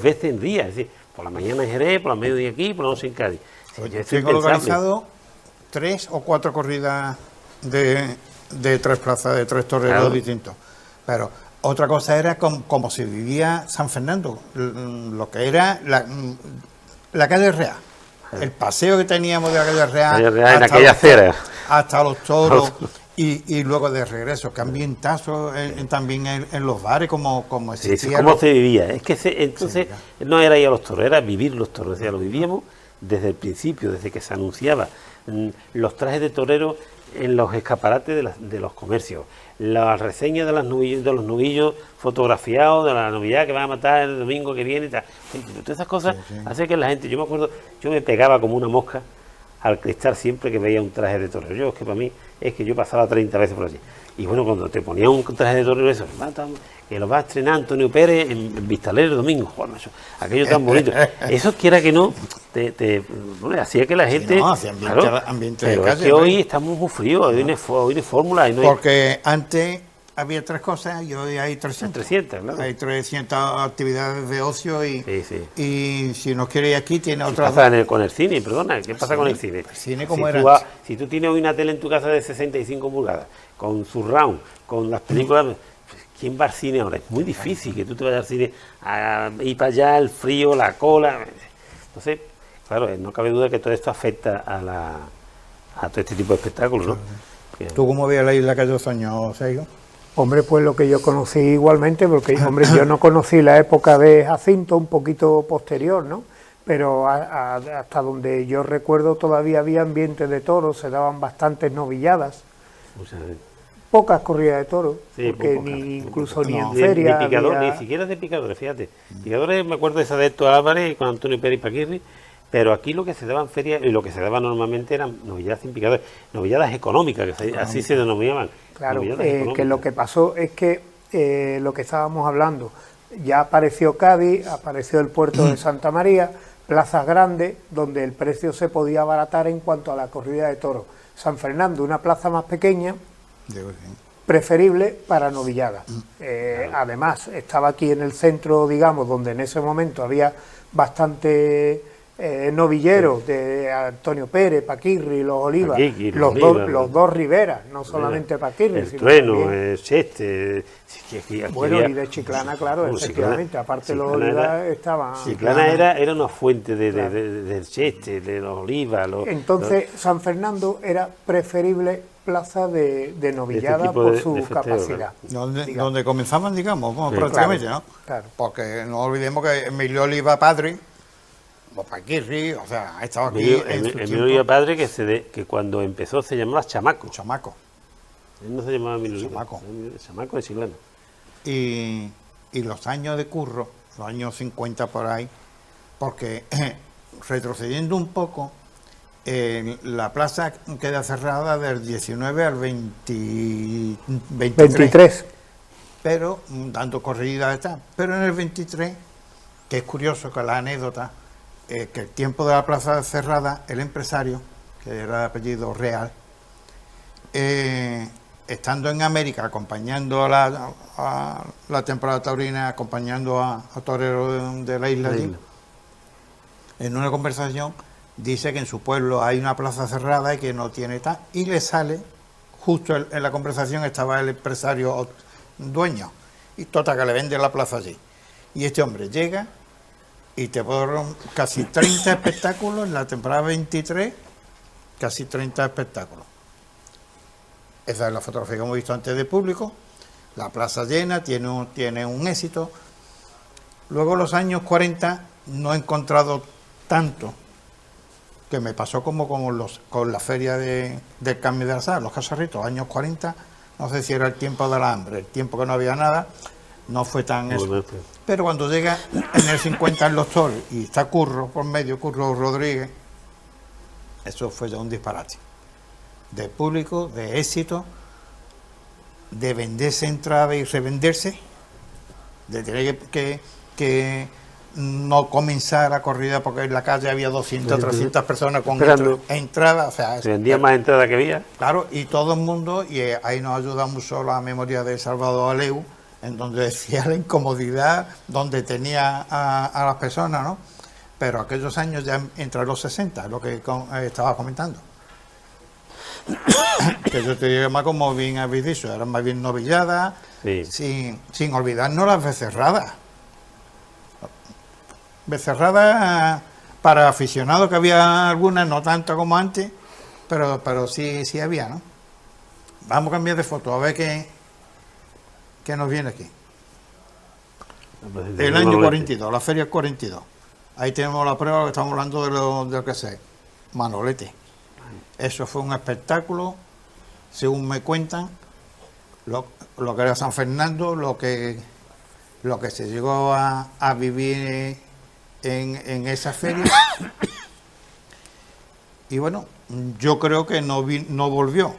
veces en día, es decir, por la mañana en Jerez, por la mediodía aquí, por la noche en Cádiz. Tengo organizado 3 o 4 corridas de 3 plazas, de 3 toreros distintos. Pero otra cosa era como se vivía San Fernando, lo que era la calle Real. El paseo que teníamos de la calle Real en aquella acera, hasta los toros, y luego de regreso, que ambientazo también en los bares, como existía. ¿Cómo se vivía? Es que entonces no era ir a los toros, era vivir los toros. O sea, lo vivíamos desde el principio, desde que se anunciaba los trajes de torero en los escaparates de los comercios, las reseñas de los novillos fotografiados, de la novillada que va a matar el domingo que viene y tal. Todas esas cosas hacen que la gente, yo me acuerdo, yo me pegaba como una mosca al cristal siempre que veía un traje de torero. Yo, es que para mí, es que yo pasaba 30 veces por allí. Y bueno, cuando te ponía un traje de torero, eso, que lo va a estrenar Antonio Pérez en Vistalero el domingo, bueno, eso, aquello tan bonito. Eso, quiera que no, bueno, hacía que la gente... No, hacía ambiente de pero calle, es que hoy estamos muy fríos, hoy no hay fórmula. Porque antes había 3 cosas y hoy hay 300. 300, claro. Hay 300 actividades de ocio y si no quiere ir aquí tiene otra... ¿Qué pasa con el cine? Perdona, ¿qué pasa con el cine? El cine como era. Si tú tienes hoy una tele en tu casa de 65 pulgadas, con surround, con las películas... ¿Quién va al cine ahora? Es muy difícil que tú te vayas al cine a ir para allá, el frío, la cola. Entonces, claro, no cabe duda que todo esto afecta a todo este tipo de espectáculos, ¿no? ¿Tú cómo veías la isla que yo soñó, Seigo? Hombre, pues lo que yo conocí igualmente, porque hombre, yo no conocí la época de Jacinto, un poquito posterior, ¿no? pero hasta donde yo recuerdo todavía había ambiente de toros, se daban bastantes novilladas, O sea, pocas corridas de toros, sí, porque muy pocas, ni muy incluso pocas. ni en Ni feria picador, había- ni siquiera de picadores, fíjate. Picadores, me acuerdo de esa de Héctor Álvarez con Antonio Pérez Paquirri, pero aquí lo que se daba en feria y lo que se daba normalmente eran novilladas sin picadores, novilladas económicas, así se denominaban. Claro, novilladas que económicas. lo que pasó es que lo que estábamos hablando, ya apareció Cádiz, apareció el puerto de Santa María, plazas grandes donde el precio se podía abaratar en cuanto a la corrida de toros. San Fernando, una plaza más pequeña, Digo, sí. preferible para novilladas. Además, estaba aquí en el centro, digamos, donde en ese momento había bastante novilleros de Antonio Pérez, Paquirri, Los Olivas, Paquirri, los dos Riveras, no solamente Paquirri, El sino Trueno, también- el Cheste. bueno, y de Chiclana, claro, Bueno, efectivamente, aparte los Chiclana Olivas era- estaban... Chiclana era una fuente del Cheste, de los Olivas. Entonces, San Fernando era preferible plaza de novillada tipo por de su festejo, capacidad. Donde comenzaban, digamos, bueno, Sí, prácticamente, claro, ¿no? claro. Porque no olvidemos que Emilio Oliva padre, o Paquirri, o sea, ha estado aquí en su Emilio tiempo, Oliva Padre, que cuando empezó se llamaba Chamaco. chamaco. Él no se llamaba Emilio Oliva, Chamaco. Chamaco de Chiclana. Y los años de curro, los años 50 por ahí, porque retrocediendo un poco, la plaza queda cerrada del 19 al 23. 23. Pero dando corridas está. Pero en el 23, que es curioso que la anécdota, que el tiempo de la plaza cerrada, el empresario, que era de apellido Real, estando en América, acompañando a la temporada taurina, acompañando a toreros de la isla allí, en una conversación dice que en su pueblo hay una plaza cerrada y que no tiene tal, y le sale, justo en la conversación estaba el empresario dueño, y total que le vende la plaza allí. Y este hombre llega y te puedo casi 30 espectáculos en la temporada 23, casi 30 espectáculos. Esa es la fotografía que hemos visto antes de público, la plaza llena, tiene un éxito. Luego los años 40 no he encontrado tanto, que me pasó como con la feria del Carmen de la Sal, los Casarritos, años 40, no sé si era el tiempo de la hambre, el tiempo que no había nada, no fue tan eso. Pero cuando llega en el 50 en los toros y está Curro por medio, Curro Rodríguez, eso fue ya un disparate. De público, de éxito, de venderse entrada y revenderse, de tener que no comenzar la corrida porque en la calle había 200, 300 personas con Esperando. entrada, o sea, Se vendía más entrada que había. claro, y todo el mundo, y ahí nos ayuda mucho la memoria de Salvador Aleu, en donde decía la incomodidad, donde tenía a las personas, ¿no? Pero aquellos años ya entre los 60, lo que estaba comentando. Que yo te digo más como bien habéis dicho, eran más bien novilladas, Sí. sin olvidarnos las becerradas. Becerradas para aficionados, que había algunas, no tanto como antes, pero sí había, ¿no? Vamos a cambiar de foto, a ver qué nos viene aquí. El año 42, la feria 42. Ahí tenemos la prueba que estamos hablando de lo que sé, Manolete. Eso fue un espectáculo, según me cuentan, lo que era San Fernando, lo que se llegó a vivir en esa feria. Y bueno, yo creo que no volvió.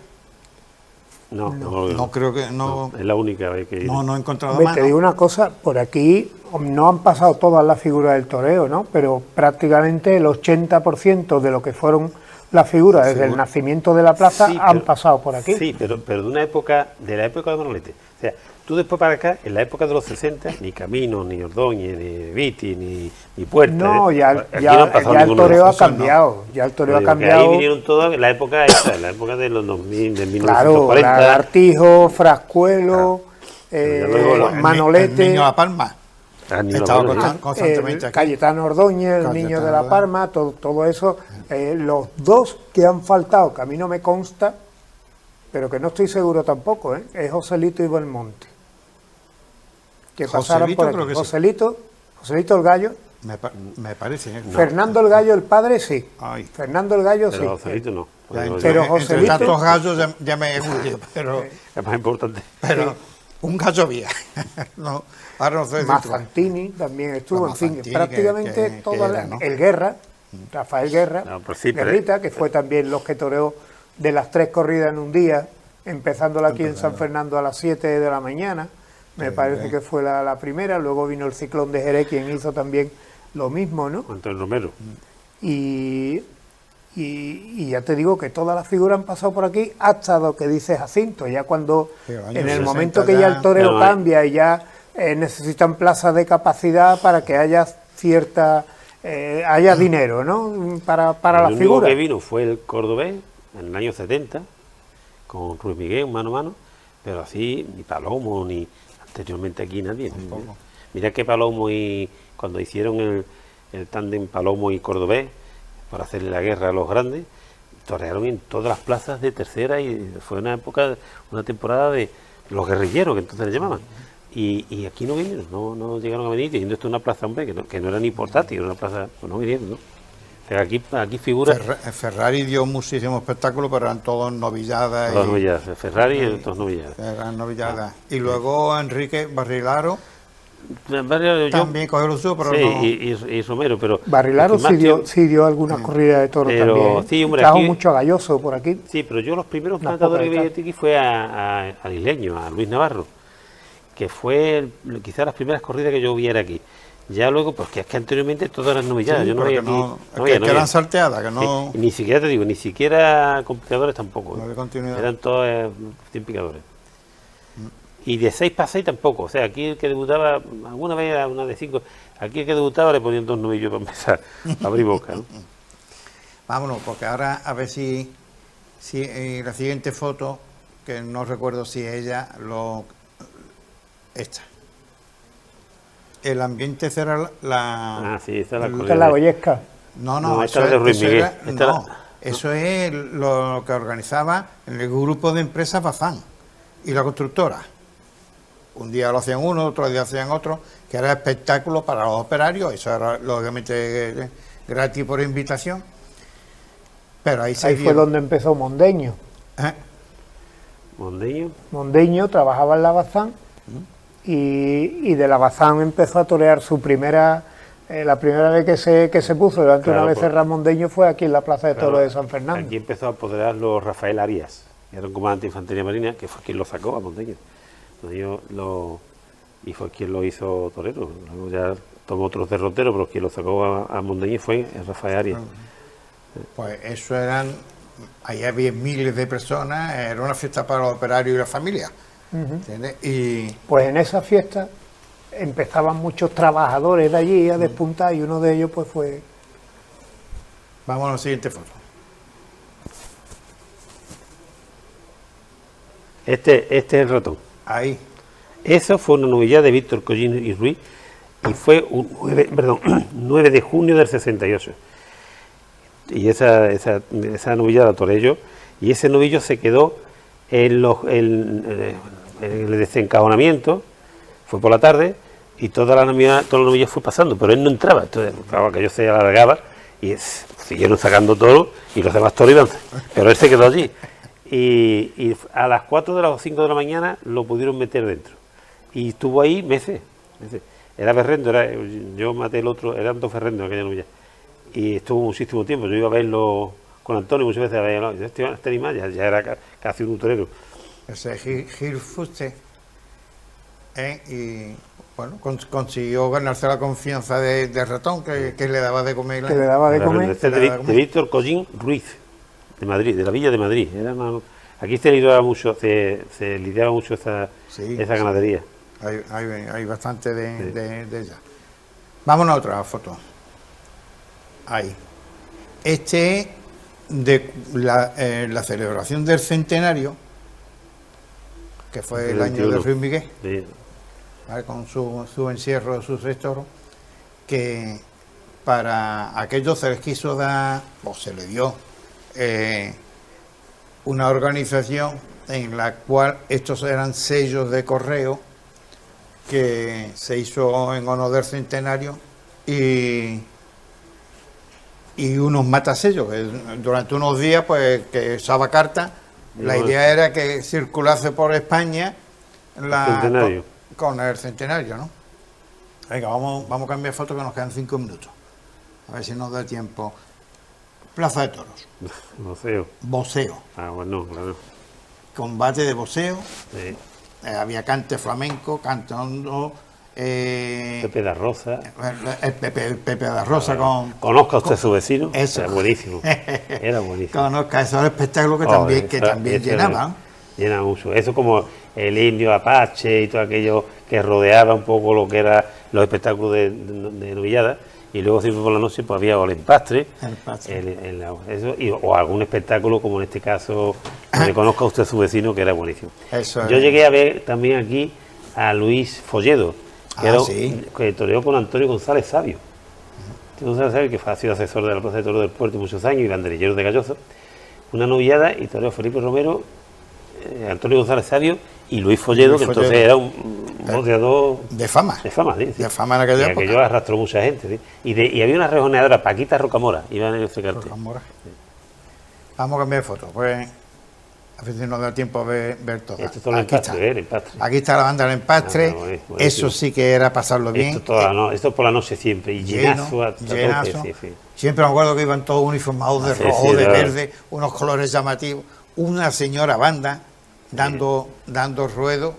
No creo que no. Es la única vez que No he encontrado Hombre, más. te ¿no? digo una cosa, por aquí no han pasado todas las figuras del toreo, ¿no? Pero prácticamente el 80% de lo que fueron las figuras desde el nacimiento de la plaza Sí, han pero- pasado por aquí. Sí, pero de una época, de la época de Manolete. O sea, tú después para acá, en la época de los 60, ni Camino, ni Ordóñez, ni Viti, ni Puerta. No, aquí ya no han pasado el ninguno de toreo ha esos, ¿no? cambiado, ya el toreo ha Digo que cambiado. ahí vinieron todos en la época esa, en la época de los 2000, de Claro, 1940. Lagartijo, Frascuelo, Pero ya luego El Manolete, niño de La Palma Ni estaba lo menos, constantemente aquí. Cayetano Ordóñez, el niño de La Ordóñez. Palma, todo eso. Los dos que han faltado, que a mí no me consta, pero que no estoy seguro tampoco, es Joselito y Belmonte. Que pasaron Joselito por aquí. creo que sí. Joselito el Gallo, Me parece. Fernando el Gallo, el padre, sí. Ay. Fernando el Gallo, Pero sí. Joselito no. Ya, Porque Pero entre Joselito- tantos gallos ya me he hundido, pero es más importante. un gallo había. No, ahora no sé decirte cuál. Mazzantini también estuvo, en fin, Mazzantini, prácticamente que toda era, la- ¿no? el Guerra, Rafael Guerra, No, pues sí, pero- Guerrita, que fue también los que toreó de las 3 corridas en un día, empezándola aquí en San Fernando a las 7 de la mañana, me parece que fue la primera, luego vino el Ciclón de Jerez, quien hizo también lo mismo, ¿no? Antonio Romero. Y ya te digo que todas las figuras han pasado por aquí hasta lo que dice Jacinto, ya cuando Sí, los años en el 60 momento que ya el toreo Pero, cambia y ya necesitan plazas de capacidad para que haya cierta haya dinero, ¿no? Para la El único figura. que vino fue el cordobés en el año 70, con Ruiz Miguel mano a mano, pero así ni Palomo ni anteriormente aquí nadie. Tampoco. Mira que Palomo y cuando hicieron el tándem Palomo y cordobés para hacerle la guerra a los grandes, torearon en todas las plazas de tercera y fue una época, una temporada de los guerrilleros que entonces le llamaban. Y aquí no vinieron, no llegaron a venir, teniendo esto una plaza, hombre, que no era ni portátil, era una plaza, pues no vinieron, ¿no? O sea, aquí figura Ferrari dio muchísimos espectáculos, pero eran todos novilladas. todas novilladas, Ferrari y todas novilladas. Eran novilladas. Y luego Enrique Barrilaro Yo- también cogió los suyos, pero sí, no. y Romero, pero... Barrilaro el que más sí dio algunas corridas de toros Pero, también. sí, hombre, Trajo aquí- mucho a Galloso por aquí. Sí, pero yo los primeros Unas matadores que pocas vi aquí fue al isleño, a Luis Navarro, que fue quizás las primeras corridas que yo viera aquí. Ya luego, pues que es que anteriormente todas eran novilladas, Sí, yo no pero veía que aquí... no- no que veía. eran salteadas, que no. Sí, y ni siquiera te digo, ni siquiera complicadores tampoco. No había continuidad. Eran todos picadores. Y de 6 para 6 tampoco. O sea, aquí el que debutaba, alguna vez era una de 5, aquí el que debutaba le ponían 2 novillos para empezar, para abrir boca, ¿no? Vámonos, porque ahora a ver si la siguiente foto, que no recuerdo si ella esta. El ambiente será la. Ah, sí, esa es la el- Esta es la Goyesca. No, No, esta es de Ruiz Miguel. Esta no, eso es lo que organizaba el grupo de empresas Bazán y la constructora. Un día lo hacían uno, otro día hacían otro, que era espectáculo para los operarios, eso era lógicamente gratis por invitación. Pero ahí se Ahí fue dio- donde empezó Mondeño. ¿Eh? Mondeño. Mondeño trabajaba en la Bazán y de la Bazán empezó a torear su primera, la primera vez que se puso delante Claro, una vez pues. Serra Mondeño fue aquí en la Plaza de Toros Claro, de San Fernando. Aquí empezó a apoderarlo Rafael Arias, que era un comandante de infantería marina, que fue quien lo sacó a Mondeño. Y fue quien lo hizo torero. Luego ya tomó otros derroteros, pero quien lo sacó a Mondeño fue Rafael Arias. Pues eso eran, ahí había miles de personas, era una fiesta para los operarios y la familia. ¿Entiendes? Y Pues en esa fiesta empezaban muchos trabajadores de allí a despuntar y uno de ellos pues fue... vamos a la siguiente foto. Este es el ratón. Ahí. Eso fue una novillada de Víctor Collino y Ruiz, y fue un 9 de junio del 68. Y esa novillada la toré yo, y ese novillo se quedó en el desencajonamiento, fue por la tarde, y toda la novilla fue pasando, pero él no entraba, entonces claro, que yo se alargaba, y siguieron sacando toros, y los demás toros iban, pero él se quedó allí. Y a las 4 de las 5 de la mañana lo pudieron meter dentro. Y estuvo ahí meses. Era berrendo, yo maté el otro, eran dos berrendos en aquella novilla. Y estuvo muchísimo tiempo. Yo iba a verlo con Antonio muchas veces, a verlo. Este animal ya era casi un torero. Ese Gil Fuste. Y bueno, consiguió ganarse la confianza de ratón que le daba de comer. que le daba de comer. Este es de Víctor Collín Ruiz, de Madrid, de la Villa de Madrid. Aquí se lidiaba mucho, esa Sí, ganadería. Hay bastante de ella. Vámonos a otra foto. Ahí. Este es de la celebración del centenario, que fue el año de 21. Ruiz Miguel, Sí. ¿vale? Con su encierro, sus 6 toros, que para aquello se les quiso dar, o se le dio, una organización en la cual estos eran sellos de correo que se hizo en honor del centenario y unos matasellos, que durante unos días pues que usaba carta. La idea era que circulase por España con el centenario, ¿no? Venga, vamos a cambiar foto, que nos quedan 5 minutos. A ver si nos da tiempo. Plaza de Toros. Voceo. Voceo. Ah, bueno, claro. Combate de voceo. Sí. Había cante flamenco, cante hondo. Pepe da Rosa. El Pepe da Rosa ¿Conozca usted a su vecino? Eso. Era buenísimo. Era buenísimo. Conozca esos espectáculos que también llenaban. Llena mucho. Eso como el indio Apache y todo aquello que rodeaba un poco lo que eran los espectáculos de novillada. Y luego siempre por la noche pues había o el empastre, o algún espectáculo como en este caso, donde conozca usted a su vecino, que era buenísimo. Yo llegué a ver también aquí a Luis Folledo, que toreó con Antonio González Sabio. González Sabio, que ha sido asesor de la Plaza de Toros del Puerto muchos años y banderillero de Galloso. Una novillada y toreó Felipe Romero, Antonio González Sabio y Luis Folledo, que entonces era un boxeador de fama. De fama, ¿sí? De fama en aquella época. Aquello arrastró mucha gente, ¿sí? Y había una rejoneadora, Paquita Rocamora, iban en ese cartel. Rocamora. Sí. Vamos a cambiar de foto, pues a ver si nos da tiempo a ver todo. Esto es todo el empastre. Aquí está la banda del empastre. Eso sí que era pasarlo bien. Esto por la noche siempre, y llenazo. Siempre me acuerdo que iban todos uniformados de rojo, de verde, unos colores llamativos. Una señora banda dando ruedo.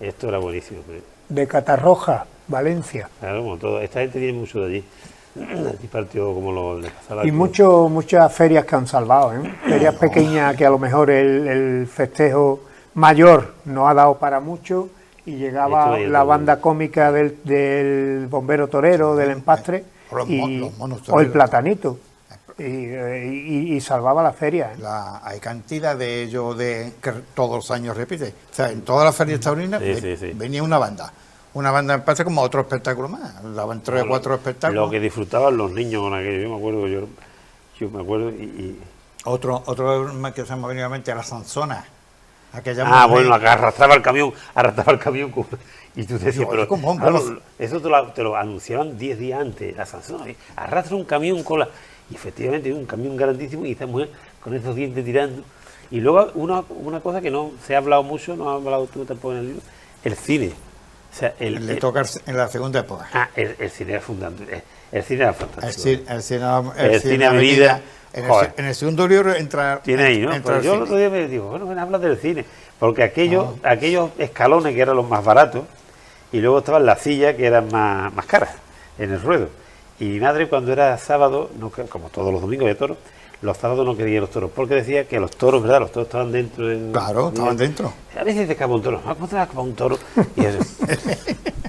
Esto era buenísimo. De Catarroja, Valencia. Claro, como todo. Esta gente tiene mucho de allí. Aquí partió como lo de pasar. Y muchas ferias que han salvado, ¿eh? Ferias pequeñas que a lo mejor el festejo mayor no ha dado para mucho, y llegaba la banda cómica del bombero torero, del empastre, o el platanito. Y salvaba la feria, ¿eh? Hay cantidad de ellos que todos los años repite. O sea, en todas las ferias taurinas venía una banda en pase como otro espectáculo más. Daban 3 o 4 espectáculos. Lo que disfrutaban los niños con aquello, yo me acuerdo Otro que se me ha venido a la mente, la Sansona. Bueno, la que arrastraba el camión y tú decías, pero eso te lo anunciaban 10 días antes, la Sansona, arrastra un camión con la... Y efectivamente un camión grandísimo y esta mujer con esos dientes tirando. Y luego una cosa que no se ha hablado mucho, no has hablado tú tampoco en el libro, el cine. O sea, le toca en la segunda época. El cine era fundante. El cine era fantástico. El cine Avenida. En el segundo libro entra... Tiene ahí, ¿no? Pues yo el otro día me digo, bueno, habla del cine. Porque aquellos escalones que eran los más baratos, y luego estaban las sillas que eran más caras en el ruedo. Y mi madre, cuando era sábado, como todos los domingos de toros, los sábados no quería los toros, porque decía que los toros, ¿verdad? Los toros estaban dentro. Claro, estaban dentro. A veces te escapa un toro. ¿Cómo te escapa un toro? Y eso.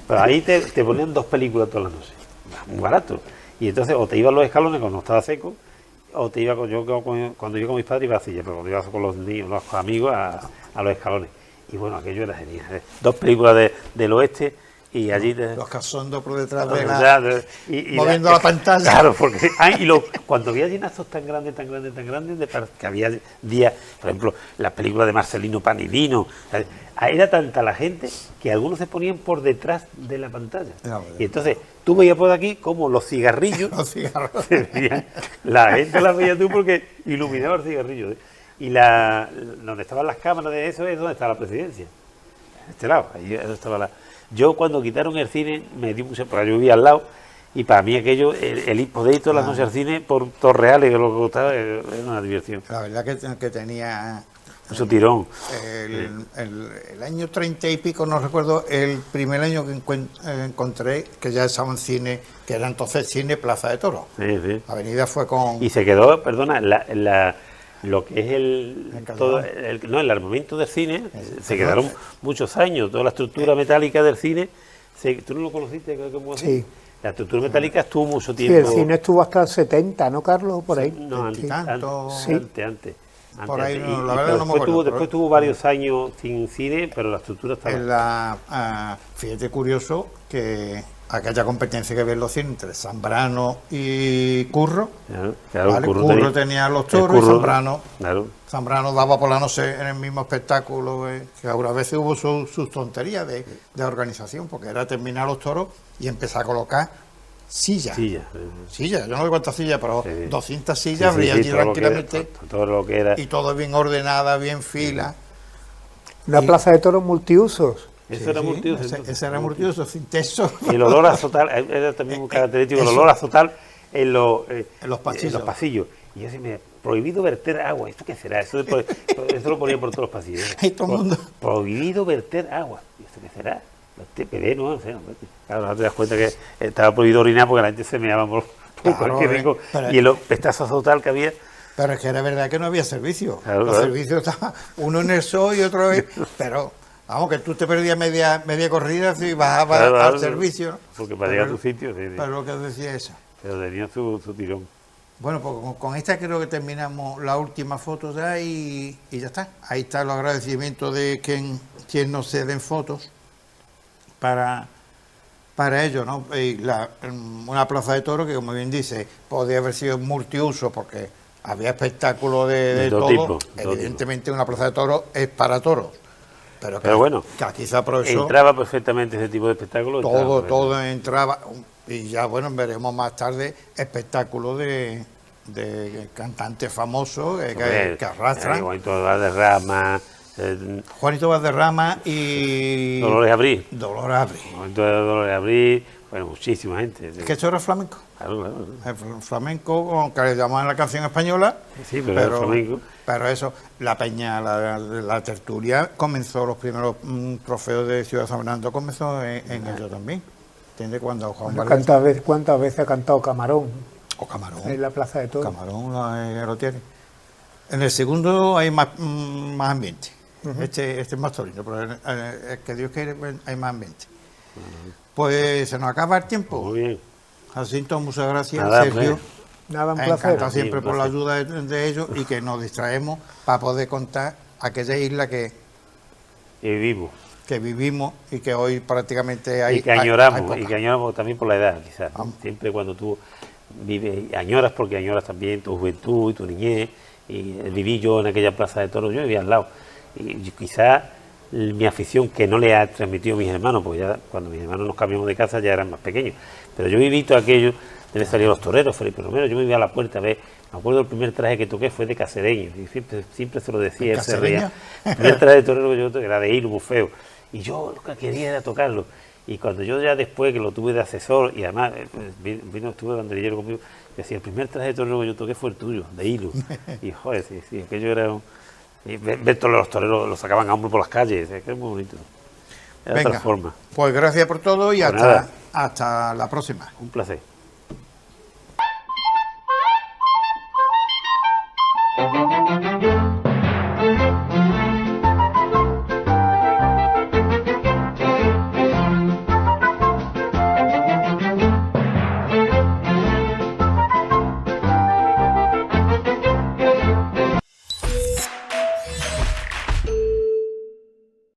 Pero ahí te ponían 2 películas todas las noches. Muy barato. Y entonces, o te ibas a los escalones cuando estaba seco, o te iba cuando iba con mis padres iba a la silla, pero cuando ibas con los niños, los amigos, a los escalones. Y bueno, aquello era genial. 2 películas del oeste. Y allí los cazondos por detrás moviendo la pantalla. Claro, porque cuando había llenazos tan grandes, que había días, por ejemplo, las películas de Marcelino Panilino, era tanta la gente que algunos se ponían por detrás de la pantalla. Y entonces tú veías por aquí como los cigarrillos. La gente las veía tú porque iluminaba el cigarrillo. Y donde estaban las cámaras de eso es donde está la presidencia. A este lado, ahí estaba Yo cuando quitaron el cine me di mucha... porque yo vivía al lado, y para mí aquello, el poder ir todas las noches al cine por Torreales, que lo que costaba, era una diversión. La verdad que tenía... Mucho tirón. El año 30 y pico, no recuerdo, el primer año que encontré que ya estaban cine, que era entonces cine Plaza de Toros. Sí. Avenida fue con... Y se quedó, perdona, lo que es el armamento del cine, se quedaron muchos años, toda la estructura metálica del cine, ¿tú no lo conociste? Sí. La estructura metálica estuvo mucho tiempo... Sí, el cine estuvo hasta el 70, ¿no, Carlos? Por ahí. No, antes. Por ahí, la verdad no me acuerdo. Después tuvo varios años sin cine, pero la estructura estaba... Fíjate curioso que aquella competencia que había en los cines entre Zambrano y Curro. Claro, ¿vale? Curro tenía los toros y Zambrano. Claro. Zambrano daba por la noche en el mismo espectáculo, que algunas veces hubo sus tonterías de organización, porque era terminar los toros y empezar a colocar sillas. Sillas. Sillas, yo no sé cuántas sillas, pero Sí. 200 Sí, sillas sí, habría sí, allí todo lo que era, tranquilamente. todo lo que era. Y todo bien ordenada, bien fila. Una Y- plaza de toros multiusos. Eso Sí, era sí, multiuso. ese entonces. era multiuso, sin techo. Y el olor a azotar, era también muy característico, el eso. olor a azotar en los pasillos. pasillos. Y yo decía, prohibido verter agua, ¿esto qué será? Eso lo ponían por todos los pasillos. Ahí todo el mundo. Prohibido verter agua, ¿y esto qué será? No sé, claro, ahora te das cuenta que estaba prohibido orinar porque la gente se meaba por Claro, cualquier rincón. pero- Y en los pestazos azotar que había, Pero es que era verdad que no había servicio. Claro, Los claro. servicios estaban uno en el sol y otro en... Pero, vamos, que tú te perdías media corrida si bajabas Claro, al claro, servicio. ¿no? porque para llegar a Pero- tu sitio, sí, sí. Pero lo que decía eso. Pero tenía su tirón. Bueno, pues con esta creo que terminamos la última foto ya y ya está. Ahí está los agradecimientos de quien nos ceden fotos para ello, ¿no? Y una plaza de toros que, como bien dice, podría haber sido multiuso porque había espectáculos de todo todo. tipo, de todo Evidentemente una plaza de toros es para toros. Pero, Pero bueno, que aquí se aprovechó. entraba perfectamente ese tipo de espectáculos. Todo entraba, y ya bueno, veremos más tarde espectáculos de cantantes famosos que arrastran. Juanito Valderrama, Juanito Valderrama y Dolores Abril. Dolores Abril. Momento de Dolores Abril, bueno, muchísima gente. Es que esto era flamenco. Claro, claro. El flamenco, aunque le llamaban la canción española. Sí, pero era flamenco. Pero eso, la peña, la tertulia comenzó, los primeros trofeos de Ciudad San Fernando comenzó en ello también. ¿Entiendes? Cuando Juan Bueno, Valdés ¿cuántas veces ha cantado Camarón o Camarón. en la plaza de toros? Camarón lo tiene. En el segundo hay más ambiente. Este es más torino, pero el que Dios quiere hay más ambiente. Pues se nos acaba el tiempo. Muy bien. Jacinto, muchas gracias. Nada, Sergio, pues. Nada, un encantado placer. siempre Sí, un por la placer. ayuda de ellos y que nos distraemos para poder contar aquella isla que Vivo. vivimos y que hoy prácticamente hay. Y que hay añoramos, poca. y que añoramos también por la edad, quizás. ¿no? Vamos. Siempre cuando tú vives, añoras porque añoras también tu juventud y tu niñez. Y viví yo en aquella plaza de toros, yo vivía al lado. Y quizás mi afición que no le ha transmitido a mis hermanos, porque ya cuando mis hermanos nos cambiamos de casa ya eran más pequeños. Pero yo viví todo aquello, debe salir los toreros, Felipe Romero, yo me iba a la puerta a ver. Me acuerdo el primer traje que toqué fue de cacereño, y siempre se lo decía, ¿El él se reía. cacereño? El primer traje de torero que yo toqué era de hilo, muy feo. Y yo lo que quería era tocarlo. Y cuando yo ya después que lo tuve de asesor, y además estuve banderillero conmigo, decía, el primer traje de torero que yo toqué fue el tuyo, de hilo. Y joder, sí, aquello era y ver todos los toreros, los sacaban a hombro por las calles, que era muy bonito. Era de Venga, otra forma. pues gracias por todo y Pues nada. hasta la próxima. Un placer.